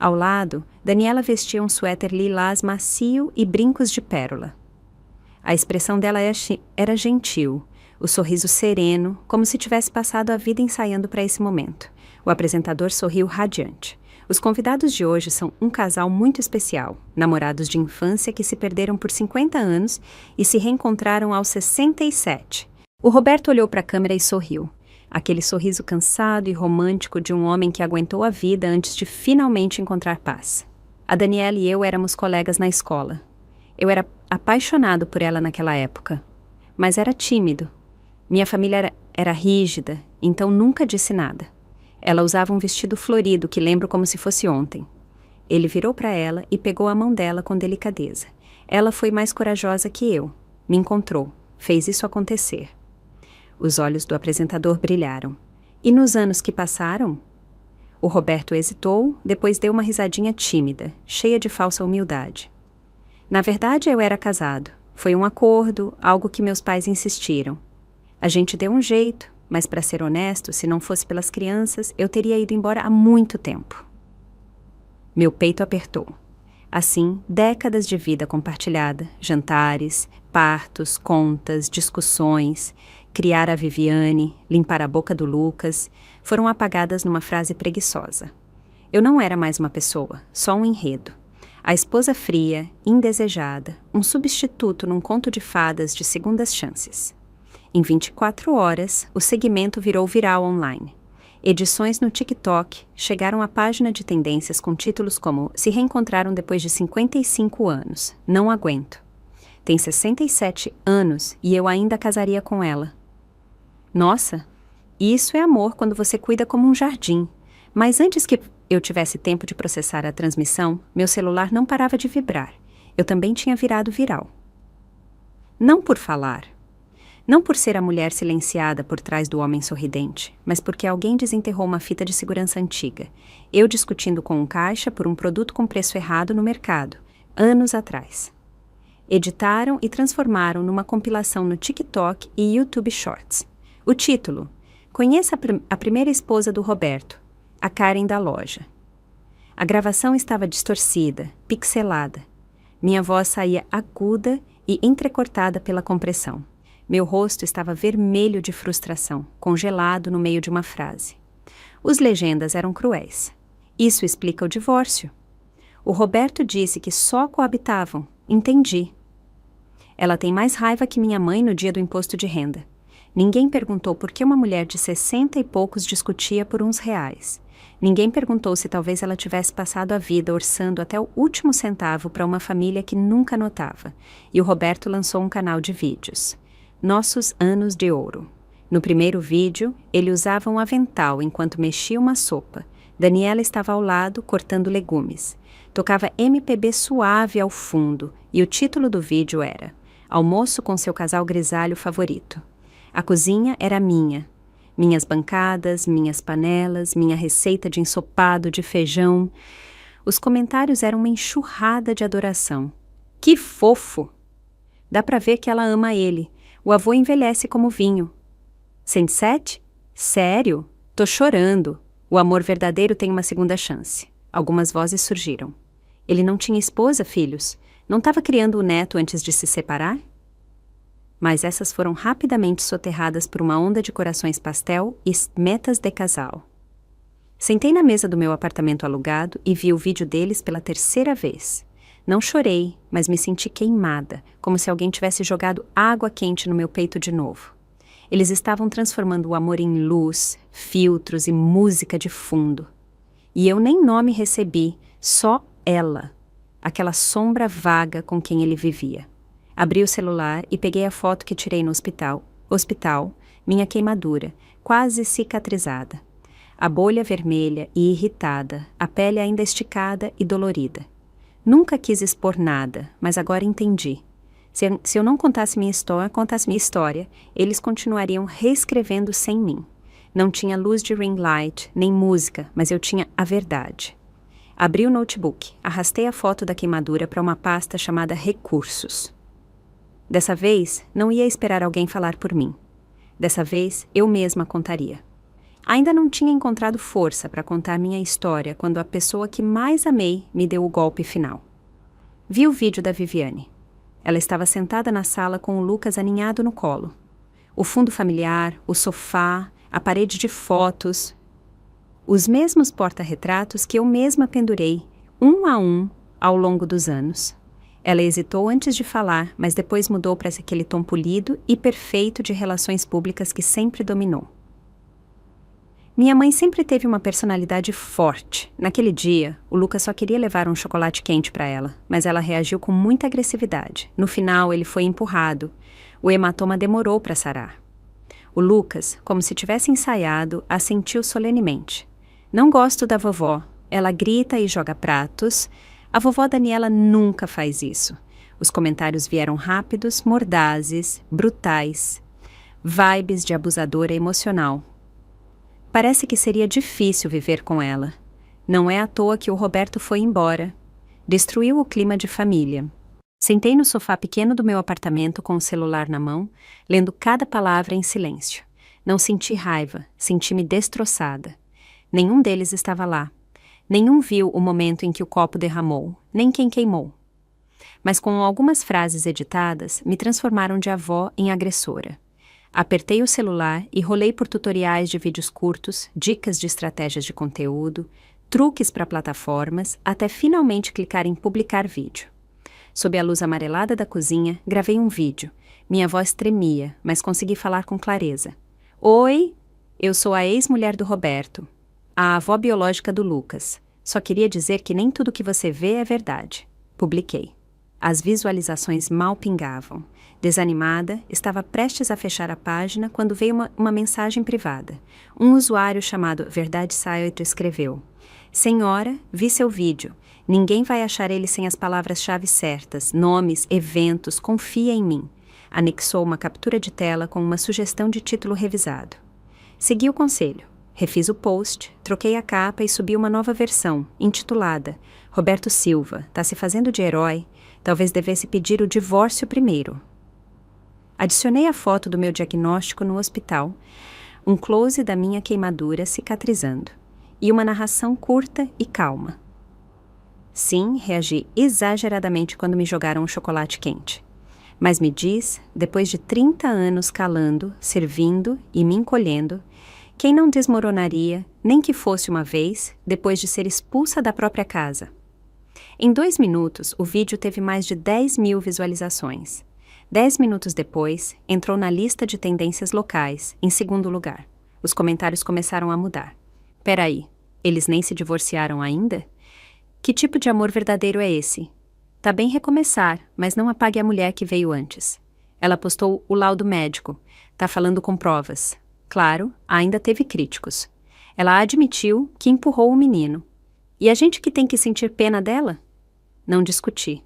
Ao lado, Daniela vestia um suéter lilás macio e brincos de pérola. A expressão dela era gentil, o sorriso sereno, como se tivesse passado a vida ensaiando para esse momento. O apresentador sorriu radiante. Os convidados de hoje são um casal muito especial, namorados de infância que se perderam por 50 anos e se reencontraram aos 67. O Roberto olhou para a câmera e sorriu. Aquele sorriso cansado e romântico de um homem que aguentou a vida antes de finalmente encontrar paz. A Daniela e eu éramos colegas na escola. Eu era apaixonado por ela naquela época, mas era tímido. Minha família era rígida, então nunca disse nada. Ela usava um vestido florido que lembro como se fosse ontem. Ele virou para ela e pegou a mão dela com delicadeza. Ela foi mais corajosa que eu. Me encontrou. Fez isso acontecer. Os olhos do apresentador brilharam. E nos anos que passaram? O Roberto hesitou, depois deu uma risadinha tímida, cheia de falsa humildade. Na verdade, eu era casado. Foi um acordo, algo que meus pais insistiram. A gente deu um jeito, mas para ser honesto, se não fosse pelas crianças, eu teria ido embora há muito tempo. Meu peito apertou. Assim, décadas de vida compartilhada, jantares, partos, contas, discussões, criar a Viviane, limpar a boca do Lucas, foram apagadas numa frase preguiçosa. Eu não era mais uma pessoa, só um enredo. A esposa fria, indesejada, um substituto num conto de fadas de segundas chances. Em 24 horas, o segmento virou viral online. Edições no TikTok chegaram à página de tendências com títulos como "Se reencontraram depois de 55 anos. Não aguento. Tem 67 anos e eu ainda casaria com ela. Nossa, isso é amor quando você cuida como um jardim. Mas antes que eu tivesse tempo de processar a transmissão, meu celular não parava de vibrar. Eu também tinha virado viral. Não por falar. Não por ser a mulher silenciada por trás do homem sorridente, mas porque alguém desenterrou uma fita de segurança antiga. Eu discutindo com um caixa por um produto com preço errado no mercado, anos atrás. Editaram e transformaram numa compilação no TikTok e YouTube Shorts. O título: Conheça a primeira esposa do Roberto, a Karen da loja. A gravação estava distorcida, pixelada. Minha voz saía aguda e entrecortada pela compressão. Meu rosto estava vermelho de frustração, congelado no meio de uma frase. Os legendas eram cruéis. Isso explica o divórcio. O Roberto disse que só coabitavam. Entendi. Ela tem mais raiva que minha mãe no dia do imposto de renda. Ninguém perguntou por que uma mulher de 60 e poucos discutia por uns reais. Ninguém perguntou se talvez ela tivesse passado a vida orçando até o último centavo para uma família que nunca notava. E o Roberto lançou um canal de vídeos. Nossos anos de ouro. No primeiro vídeo, ele usava um avental enquanto mexia uma sopa. Daniela estava ao lado, cortando legumes. Tocava MPB suave ao fundo, e o título do vídeo era Almoço com seu casal grisalho favorito. A cozinha era minha. Minhas bancadas, minhas panelas, minha receita de ensopado de feijão. Os comentários eram uma enxurrada de adoração. Que fofo! Dá pra ver que ela ama ele. O avô envelhece como vinho. 107? Sério? Tô chorando. O amor verdadeiro tem uma segunda chance. Algumas vozes surgiram. Ele não tinha esposa, filhos? Não estava criando o neto antes de se separar? Mas essas foram rapidamente soterradas por uma onda de corações pastel e metas de casal. Sentei na mesa do meu apartamento alugado e vi o vídeo deles pela terceira vez. Não chorei, mas me senti queimada, como se alguém tivesse jogado água quente no meu peito de novo. Eles estavam transformando o amor em luz, filtros e música de fundo. E eu nem nome recebi, só ela, aquela sombra vaga com quem ele vivia. Abri o celular e peguei a foto que tirei no hospital. Minha queimadura, quase cicatrizada. A bolha vermelha e irritada, a pele ainda esticada e dolorida. Nunca quis expor nada, mas agora entendi. Se eu não contasse minha história, eles continuariam reescrevendo sem mim. Não tinha luz de ring light, nem música, mas eu tinha a verdade. Abri o notebook, arrastei a foto da queimadura para uma pasta chamada Recursos. Dessa vez, não ia esperar alguém falar por mim. Dessa vez, eu mesma contaria. Ainda não tinha encontrado força para contar minha história quando a pessoa que mais amei me deu o golpe final. Vi o vídeo da Viviane. Ela estava sentada na sala com o Lucas aninhado no colo. O fundo familiar, o sofá, a parede de fotos. Os mesmos porta-retratos que eu mesma pendurei, um a um, ao longo dos anos. Ela hesitou antes de falar, mas depois mudou para aquele tom polido e perfeito de relações públicas que sempre dominou. Minha mãe sempre teve uma personalidade forte. Naquele dia, o Lucas só queria levar um chocolate quente para ela, mas ela reagiu com muita agressividade. No final, ele foi empurrado. O hematoma demorou para sarar. O Lucas, como se tivesse ensaiado, assentiu solenemente. Não gosto da vovó. Ela grita e joga pratos. A vovó Daniela nunca faz isso. Os comentários vieram rápidos, mordazes, brutais. Vibes de abusadora emocional. Parece que seria difícil viver com ela. Não é à toa que o Roberto foi embora. Destruiu o clima de família. Sentei no sofá pequeno do meu apartamento com o celular na mão, lendo cada palavra em silêncio. Não senti raiva, senti-me destroçada. Nenhum deles estava lá. Nenhum viu o momento em que o copo derramou, nem quem queimou. Mas com algumas frases editadas, me transformaram de avó em agressora. Apertei o celular e rolei por tutoriais de vídeos curtos, dicas de estratégias de conteúdo, truques para plataformas, até finalmente clicar em publicar vídeo. Sob a luz amarelada da cozinha, gravei um vídeo. Minha voz tremia, mas consegui falar com clareza. Oi, Eu sou a ex-mulher do Roberto, a avó biológica do Lucas. Só queria dizer que nem tudo que você vê é verdade. Publiquei. As visualizações mal pingavam. Desanimada, estava prestes a fechar a página quando veio uma mensagem privada. Um usuário chamado Verdade Site escreveu: Senhora, vi seu vídeo. Ninguém vai achar ele sem as palavras-chave certas, nomes, eventos, confia em mim. Anexou uma captura de tela com uma sugestão de título revisado. Segui o conselho. Refiz o post, troquei a capa e subi uma nova versão, intitulada Roberto Silva, tá se fazendo de herói, talvez devesse pedir o divórcio primeiro. Adicionei a foto do meu diagnóstico no hospital, um close da minha queimadura cicatrizando, e uma narração curta e calma. Sim, reagi exageradamente quando me jogaram um chocolate quente. Mas me diz, depois de 30 anos calando, servindo e me encolhendo, quem não desmoronaria, nem que fosse uma vez, depois de ser expulsa da própria casa? Em 2 minutos, o vídeo teve mais de 10.000 visualizações. 10 minutos depois, entrou na lista de tendências locais, em segundo lugar. Os comentários começaram a mudar. Peraí, eles nem se divorciaram ainda? Que tipo de amor verdadeiro é esse? Tá bem recomeçar, mas não apague a mulher que veio antes. Ela postou o laudo médico. Tá falando com provas. Claro, ainda teve críticos. Ela admitiu que empurrou o menino. E a gente que tem que sentir pena dela? Não discuti.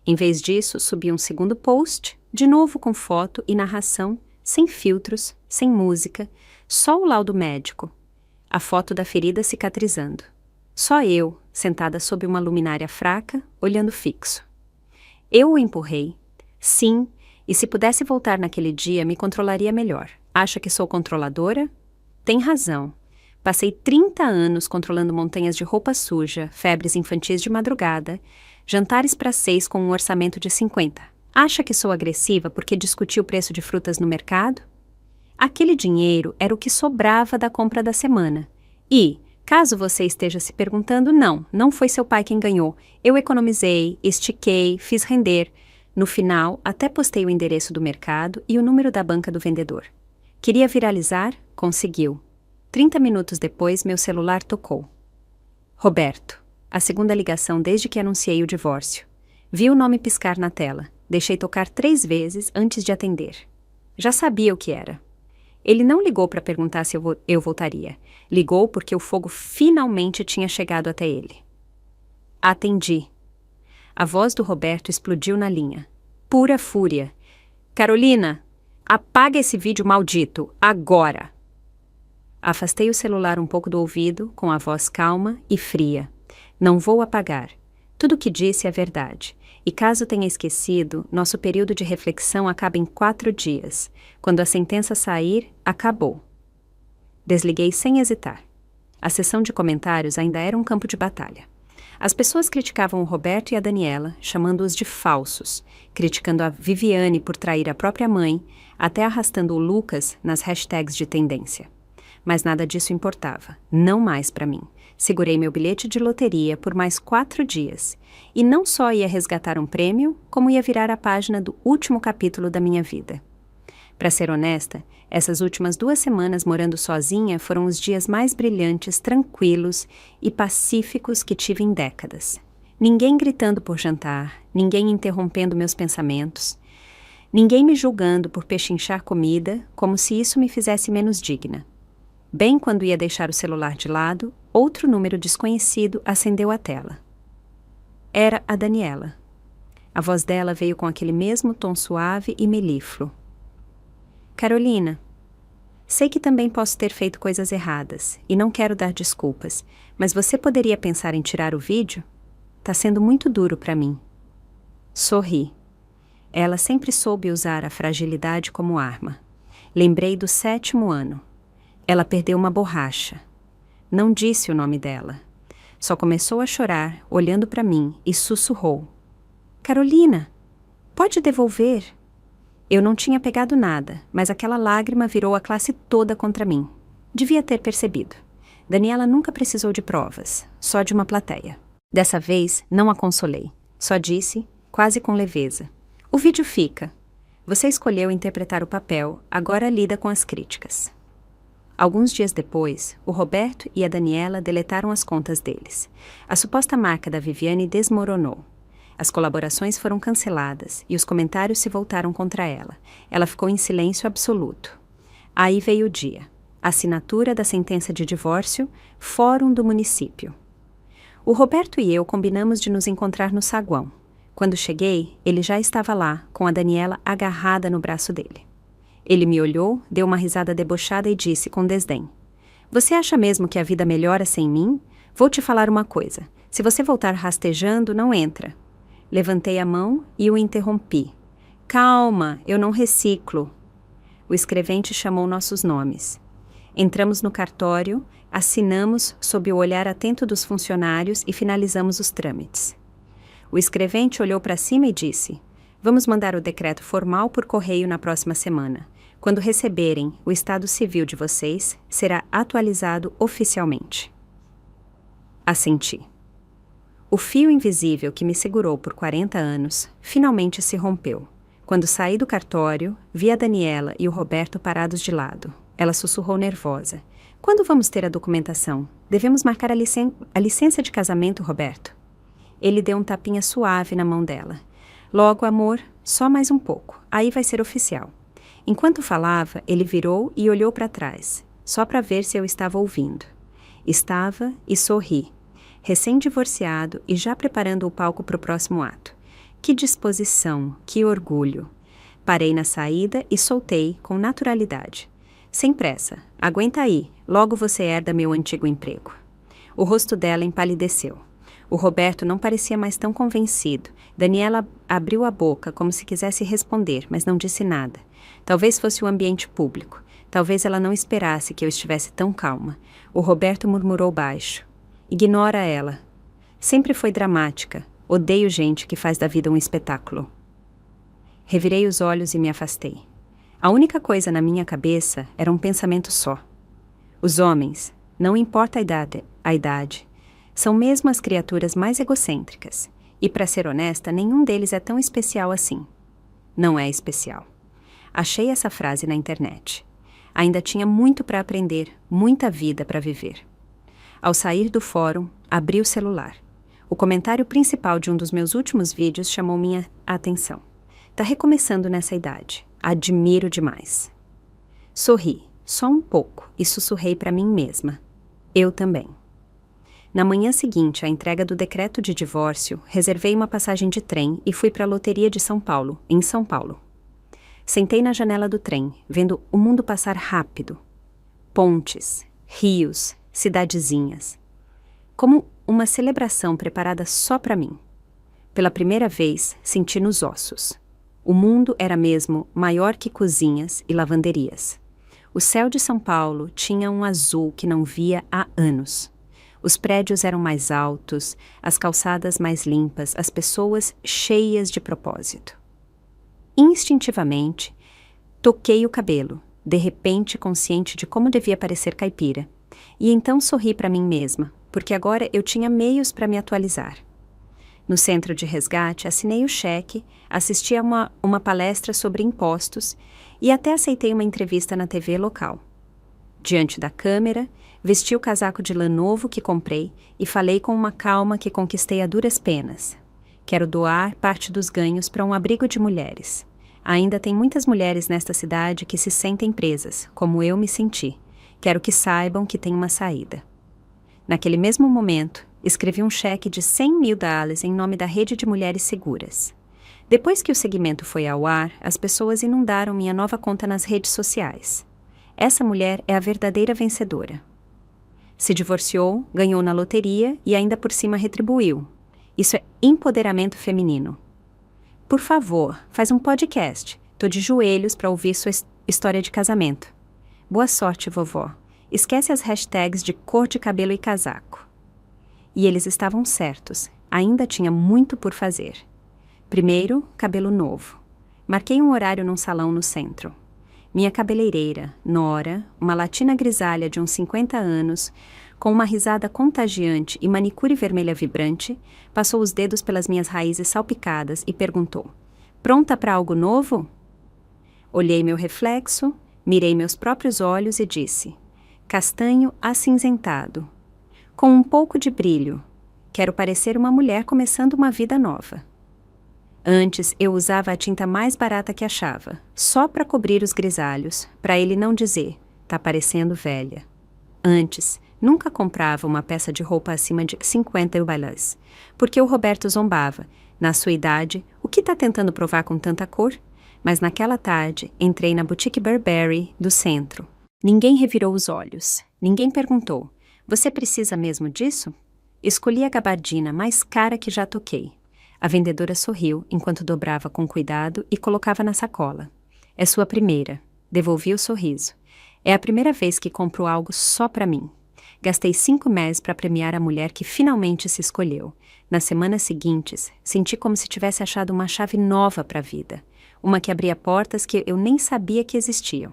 Em vez disso, subi um segundo post, de novo com foto e narração, sem filtros, sem música, só o laudo médico. A foto da ferida cicatrizando. Só eu, sentada sob uma luminária fraca, olhando fixo. Eu o empurrei. Sim, e se pudesse voltar naquele dia, me controlaria melhor. Acha que sou controladora? Tem razão. Passei 30 anos controlando montanhas de roupa suja, febres infantis de madrugada, jantares para 6 com um orçamento de 50. Acha que sou agressiva porque discuti o preço de frutas no mercado? Aquele dinheiro era o que sobrava da compra da semana. E, caso você esteja se perguntando, não foi seu pai quem ganhou. Eu economizei, estiquei, fiz render. No final, até postei o endereço do mercado e o número da banca do vendedor. Queria viralizar? Conseguiu. 30 minutos depois, meu celular tocou. Roberto. A segunda ligação desde que anunciei o divórcio. Vi o nome piscar na tela. Deixei tocar 3 vezes antes de atender. Já sabia o que era. Ele não ligou para perguntar se eu voltaria. Ligou porque o fogo finalmente tinha chegado até ele. Atendi. A voz do Roberto explodiu na linha. Pura fúria. Carolina, apaga esse vídeo maldito, agora! Afastei o celular um pouco do ouvido, com a voz calma e fria. Não vou apagar. Tudo o que disse é verdade. E caso tenha esquecido, nosso período de reflexão acaba em 4 dias. Quando a sentença sair, acabou. Desliguei sem hesitar. A sessão de comentários ainda era um campo de batalha. As pessoas criticavam o Roberto e a Daniela, chamando-os de falsos, criticando a Viviane por trair a própria mãe, até arrastando o Lucas nas hashtags de tendência. Mas nada disso importava, não mais para mim. Segurei meu bilhete de loteria por mais 4 dias, e não só ia resgatar um prêmio, como ia virar a página do último capítulo da minha vida. Para ser honesta, essas últimas 2 semanas morando sozinha foram os dias mais brilhantes, tranquilos e pacíficos que tive em décadas. Ninguém gritando por jantar, ninguém interrompendo meus pensamentos, ninguém me julgando por pechinchar comida, como se isso me fizesse menos digna. Bem quando ia deixar o celular de lado, outro número desconhecido acendeu a tela. Era a Daniela. A voz dela veio com aquele mesmo tom suave e melífluo. Carolina, sei que também posso ter feito coisas erradas, e não quero dar desculpas, mas você poderia pensar em tirar o vídeo? Tá sendo muito duro para mim. Sorri. Ela sempre soube usar a fragilidade como arma. Lembrei do 7º ano. Ela perdeu uma borracha. Não disse o nome dela. Só começou a chorar, olhando para mim, e sussurrou. Carolina, pode devolver? Eu não tinha pegado nada, mas aquela lágrima virou a classe toda contra mim. Devia ter percebido. Daniela nunca precisou de provas, só de uma plateia. Dessa vez, não a consolei. Só disse, quase com leveza. O vídeo fica. Você escolheu interpretar o papel, agora lida com as críticas. Alguns dias depois, o Roberto e a Daniela deletaram as contas deles. A suposta marca da Viviane desmoronou. As colaborações foram canceladas e os comentários se voltaram contra ela. Ela ficou em silêncio absoluto. Aí veio o dia. Assinatura da sentença de divórcio, fórum do município. O Roberto e eu combinamos de nos encontrar no saguão. Quando cheguei, ele já estava lá, com a Daniela agarrada no braço dele. Ele me olhou, deu uma risada debochada e disse com desdém: "Você acha mesmo que a vida melhora sem mim? Vou te falar uma coisa. Se você voltar rastejando, não entra." Levantei a mão e o interrompi. "Calma, eu não reciclo." O escrevente chamou nossos nomes. Entramos no cartório, assinamos sob o olhar atento dos funcionários e finalizamos os trâmites. O escrevente olhou para cima e disse: "Vamos mandar o decreto formal por correio na próxima semana. Quando receberem o estado civil de vocês, será atualizado oficialmente." Assenti. O fio invisível que me segurou por 40 anos finalmente se rompeu. Quando saí do cartório, vi a Daniela e o Roberto parados de lado. Ela sussurrou nervosa: "Quando vamos ter a documentação? Devemos marcar a licença de casamento, Roberto." Ele deu um tapinha suave na mão dela. "Logo, amor, só mais um pouco. Aí vai ser oficial." Enquanto falava, ele virou e olhou para trás, só para ver se eu estava ouvindo. Estava e sorri. Recém-divorciado e já preparando o palco para o próximo ato. Que disposição, que orgulho. Parei na saída e soltei com naturalidade: "Sem pressa, aguenta aí, logo você herda meu antigo emprego." O rosto dela empalideceu. O Roberto não parecia mais tão convencido. Daniela abriu a boca como se quisesse responder, mas não disse nada. Talvez fosse o ambiente público. Talvez ela não esperasse que eu estivesse tão calma. O Roberto murmurou baixo: "Ignora ela. Sempre foi dramática. Odeio gente que faz da vida um espetáculo." Revirei os olhos e me afastei. A única coisa na minha cabeça era um pensamento só. Os homens, não importa a idade, são mesmo as criaturas mais egocêntricas. E, para ser honesta, nenhum deles é tão especial assim. Não é especial. Achei essa frase na internet. Ainda tinha muito para aprender, muita vida para viver. Ao sair do fórum, abri o celular. O comentário principal de um dos meus últimos vídeos chamou minha atenção. "Tá recomeçando nessa idade. Admiro demais." Sorri, só um pouco, e sussurrei para mim mesma: "Eu também." Na manhã seguinte à entrega do decreto de divórcio, reservei uma passagem de trem e fui para a loteria de São Paulo, em São Paulo. Sentei na janela do trem, vendo o mundo passar rápido. Pontes, rios, cidadezinhas. Como uma celebração preparada só para mim. Pela primeira vez, senti nos ossos. O mundo era mesmo maior que cozinhas e lavanderias. O céu de São Paulo tinha um azul que não via há anos. Os prédios eram mais altos, as calçadas mais limpas, as pessoas cheias de propósito. Instintivamente, toquei o cabelo, de repente consciente de como devia parecer caipira. E então sorri para mim mesma, porque agora eu tinha meios para me atualizar. No centro de resgate, assinei o cheque, assisti a uma palestra sobre impostos e até aceitei uma entrevista na TV local. Diante da câmera, vesti o casaco de lã novo que comprei e falei com uma calma que conquistei a duras penas. Quero doar parte dos ganhos para um abrigo de mulheres. Ainda tem muitas mulheres nesta cidade que se sentem presas, como eu me senti. Quero que saibam que tem uma saída. Naquele mesmo momento, escrevi um cheque de $100.000 em nome da Rede de Mulheres Seguras. Depois que o segmento foi ao ar, as pessoas inundaram minha nova conta nas redes sociais. Essa mulher é a verdadeira vencedora. Se divorciou, ganhou na loteria e ainda por cima retribuiu. Isso é empoderamento feminino. Por favor, faz um podcast. Tô de joelhos para ouvir sua história de casamento. Boa sorte, vovó. Esquece as hashtags de cor de cabelo e casaco. E eles estavam certos. Ainda tinha muito por fazer. Primeiro, cabelo novo. Marquei um horário num salão no centro. Minha cabeleireira, Nora, uma latina grisalha de uns 50 anos, com uma risada contagiante e manicure vermelha vibrante, passou os dedos pelas minhas raízes salpicadas e perguntou: "Pronta para algo novo?" Olhei meu reflexo, mirei meus próprios olhos e disse: castanho acinzentado, com um pouco de brilho. Quero parecer uma mulher começando uma vida nova. Antes, eu usava a tinta mais barata que achava, só para cobrir os grisalhos, para ele não dizer, tá parecendo velha. Antes, nunca comprava uma peça de roupa acima de 50 balãs, porque o Roberto zombava. Na sua idade, o que tá tentando provar com tanta cor? Mas naquela tarde, entrei na boutique Burberry do centro. Ninguém revirou os olhos. Ninguém perguntou, você precisa mesmo disso? Escolhi a gabardina mais cara que já toquei. A vendedora sorriu enquanto dobrava com cuidado e colocava na sacola. É sua primeira. Devolvi o sorriso. É a primeira vez que compro algo só para mim. Gastei 5 meses para premiar a mulher que finalmente se escolheu. Nas semanas seguintes, senti como se tivesse achado uma chave nova para a vida. Uma que abria portas que eu nem sabia que existiam.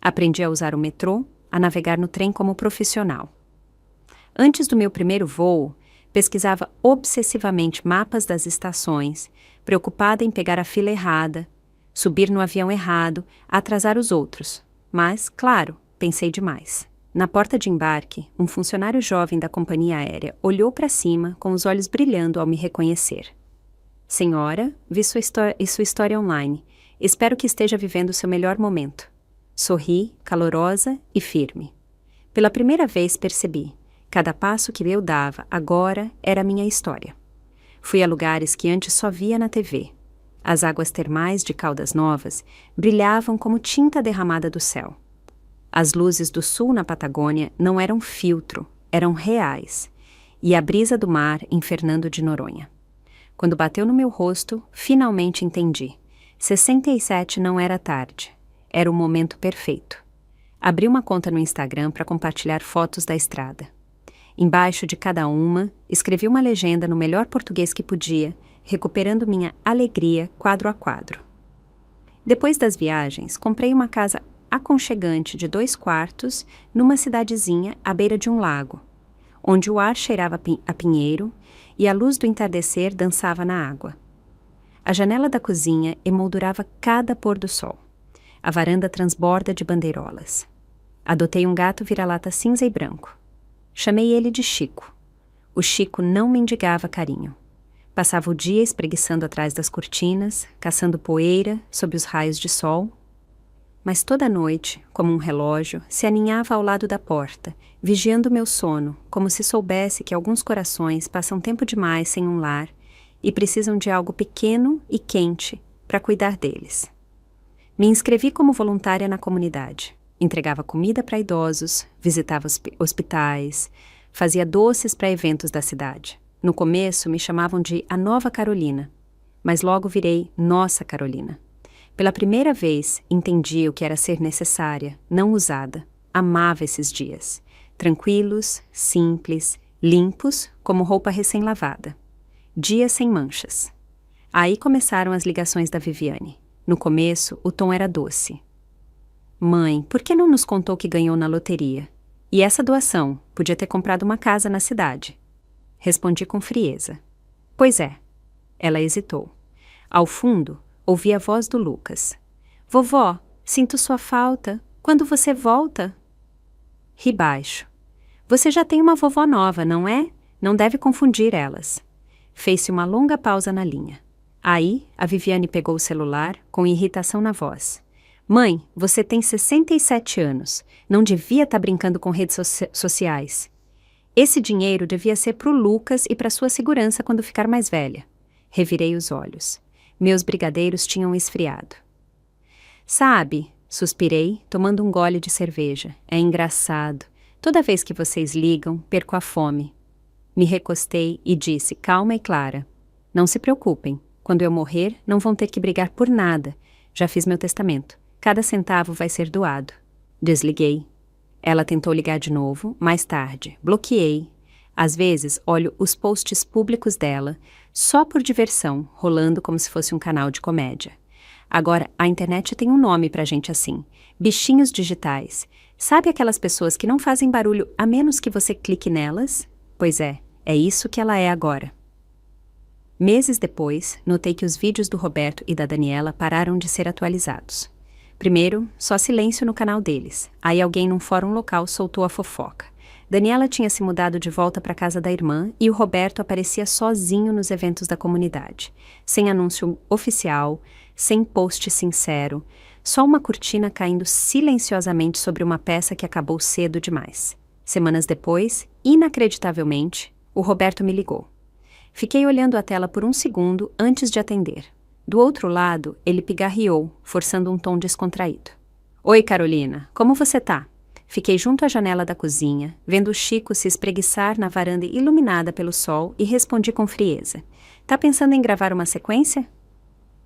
Aprendi a usar o metrô, a navegar no trem como profissional. Antes do meu primeiro voo, pesquisava obsessivamente mapas das estações, preocupada em pegar a fila errada, subir no avião errado, atrasar os outros. Mas, claro, pensei demais. Na porta de embarque, um funcionário jovem da companhia aérea olhou para cima com os olhos brilhando ao me reconhecer. Senhora, vi sua história online. Espero que esteja vivendo seu melhor momento. Sorri, calorosa e firme. Pela primeira vez percebi. Cada passo que eu dava agora era minha história. Fui a lugares que antes só via na TV. As águas termais de Caldas Novas brilhavam como tinta derramada do céu. As luzes do sul na Patagônia não eram filtro, eram reais. E a brisa do mar em Fernando de Noronha. Quando bateu no meu rosto, finalmente entendi. 67 não era tarde. Era o momento perfeito. Abri uma conta no Instagram para compartilhar fotos da estrada. Embaixo de cada uma, escrevi uma legenda no melhor português que podia, recuperando minha alegria quadro a quadro. Depois das viagens, comprei uma casa aconchegante de 2 quartos numa cidadezinha à beira de um lago, onde o ar cheirava a pinheiro e a luz do entardecer dançava na água. A janela da cozinha emoldurava cada pôr do sol. A varanda transborda de bandeirolas. Adotei um gato vira-lata cinza e branco. Chamei ele de Chico. O Chico não mendigava carinho. Passava o dia espreguiçando atrás das cortinas, caçando poeira sob os raios de sol. Mas toda noite, como um relógio, se aninhava ao lado da porta, vigiando meu sono, como se soubesse que alguns corações passam tempo demais sem um lar e precisam de algo pequeno e quente para cuidar deles. Me inscrevi como voluntária na comunidade. Entregava comida para idosos, visitava hospitais, fazia doces para eventos da cidade. No começo me chamavam de a Nova Carolina, mas logo virei Nossa Carolina. Pela primeira vez entendi o que era ser necessária, não usada. Amava esses dias. Tranquilos, simples, limpos, como roupa recém-lavada. Dias sem manchas. Aí começaram as ligações da Viviane. No começo, o tom era doce. Mãe, por que não nos contou que ganhou na loteria? E essa doação? Podia ter comprado uma casa na cidade. Respondi com frieza. Pois é. Ela hesitou. Ao fundo, ouvi a voz do Lucas. Vovó, sinto sua falta. Quando você volta? Ri baixo. Você já tem uma vovó nova, não é? Não deve confundir elas. Fez-se uma longa pausa na linha. Aí, a Viviane pegou o celular, com irritação na voz. Mãe, você tem 67 anos. Não devia estar brincando com redes sociais. Esse dinheiro devia ser para o Lucas e para sua segurança quando ficar mais velha. Revirei os olhos. Meus brigadeiros tinham esfriado. Sabe, suspirei, tomando um gole de cerveja. É engraçado. Toda vez que vocês ligam, perco a fome. Me recostei e disse, calma e clara. Não se preocupem. Quando eu morrer, não vão ter que brigar por nada. Já fiz meu testamento. Cada centavo vai ser doado. Desliguei. Ela tentou ligar de novo, mais tarde. Bloqueei. Às vezes, olho os posts públicos dela, só por diversão, rolando como se fosse um canal de comédia. Agora, a internet tem um nome pra gente assim. Bichinhos digitais. Sabe aquelas pessoas que não fazem barulho a menos que você clique nelas? Pois é isso que ela é agora. Meses depois, notei que os vídeos do Roberto e da Daniela pararam de ser atualizados. Primeiro, só silêncio no canal deles. Aí alguém num fórum local soltou a fofoca. Daniela tinha se mudado de volta para casa da irmã e o Roberto aparecia sozinho nos eventos da comunidade. Sem anúncio oficial, sem post sincero, só uma cortina caindo silenciosamente sobre uma peça que acabou cedo demais. Semanas depois, inacreditavelmente, o Roberto me ligou. Fiquei olhando a tela por um segundo antes de atender. Do outro lado, ele pigarreou, forçando um tom descontraído. Oi, Carolina, como você tá? Fiquei junto à janela da cozinha, vendo o Chico se espreguiçar na varanda iluminada pelo sol e respondi com frieza. Tá pensando em gravar uma sequência?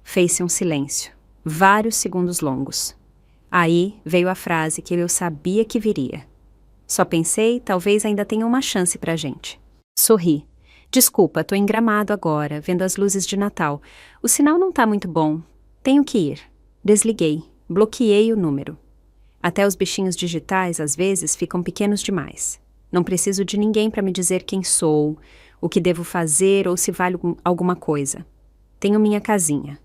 Fez-se um silêncio. Vários segundos longos. Aí veio a frase que eu sabia que viria. Só pensei, talvez ainda tenha uma chance pra gente. Sorri. Desculpa, tô em Gramado agora, vendo as luzes de Natal. O sinal não tá muito bom. Tenho que ir. Desliguei. Bloqueei o número. Até os bichinhos digitais, às vezes, ficam pequenos demais. Não preciso de ninguém para me dizer quem sou, o que devo fazer ou se vale alguma coisa. Tenho minha casinha.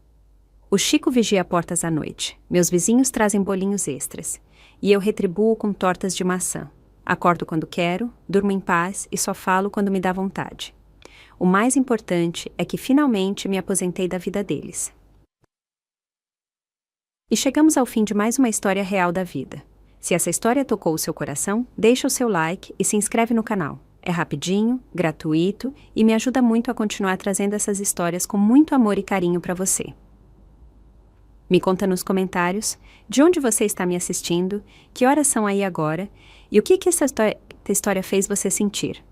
O Chico vigia portas à noite. Meus vizinhos trazem bolinhos extras. E eu retribuo com tortas de maçã. Acordo quando quero, durmo em paz e só falo quando me dá vontade. O mais importante é que finalmente me aposentei da vida deles. E chegamos ao fim de mais uma história real da vida. Se essa história tocou o seu coração, deixa o seu like e se inscreve no canal. É rapidinho, gratuito e me ajuda muito a continuar trazendo essas histórias com muito amor e carinho para você. Me conta nos comentários de onde você está me assistindo, que horas são aí agora e o que essa história fez você sentir.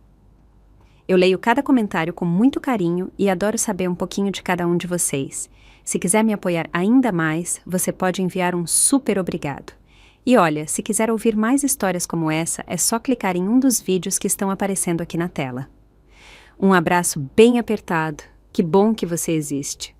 Eu leio cada comentário com muito carinho e adoro saber um pouquinho de cada um de vocês. Se quiser me apoiar ainda mais, você pode enviar um super obrigado. E olha, se quiser ouvir mais histórias como essa, é só clicar em um dos vídeos que estão aparecendo aqui na tela. Um abraço bem apertado. Que bom que você existe.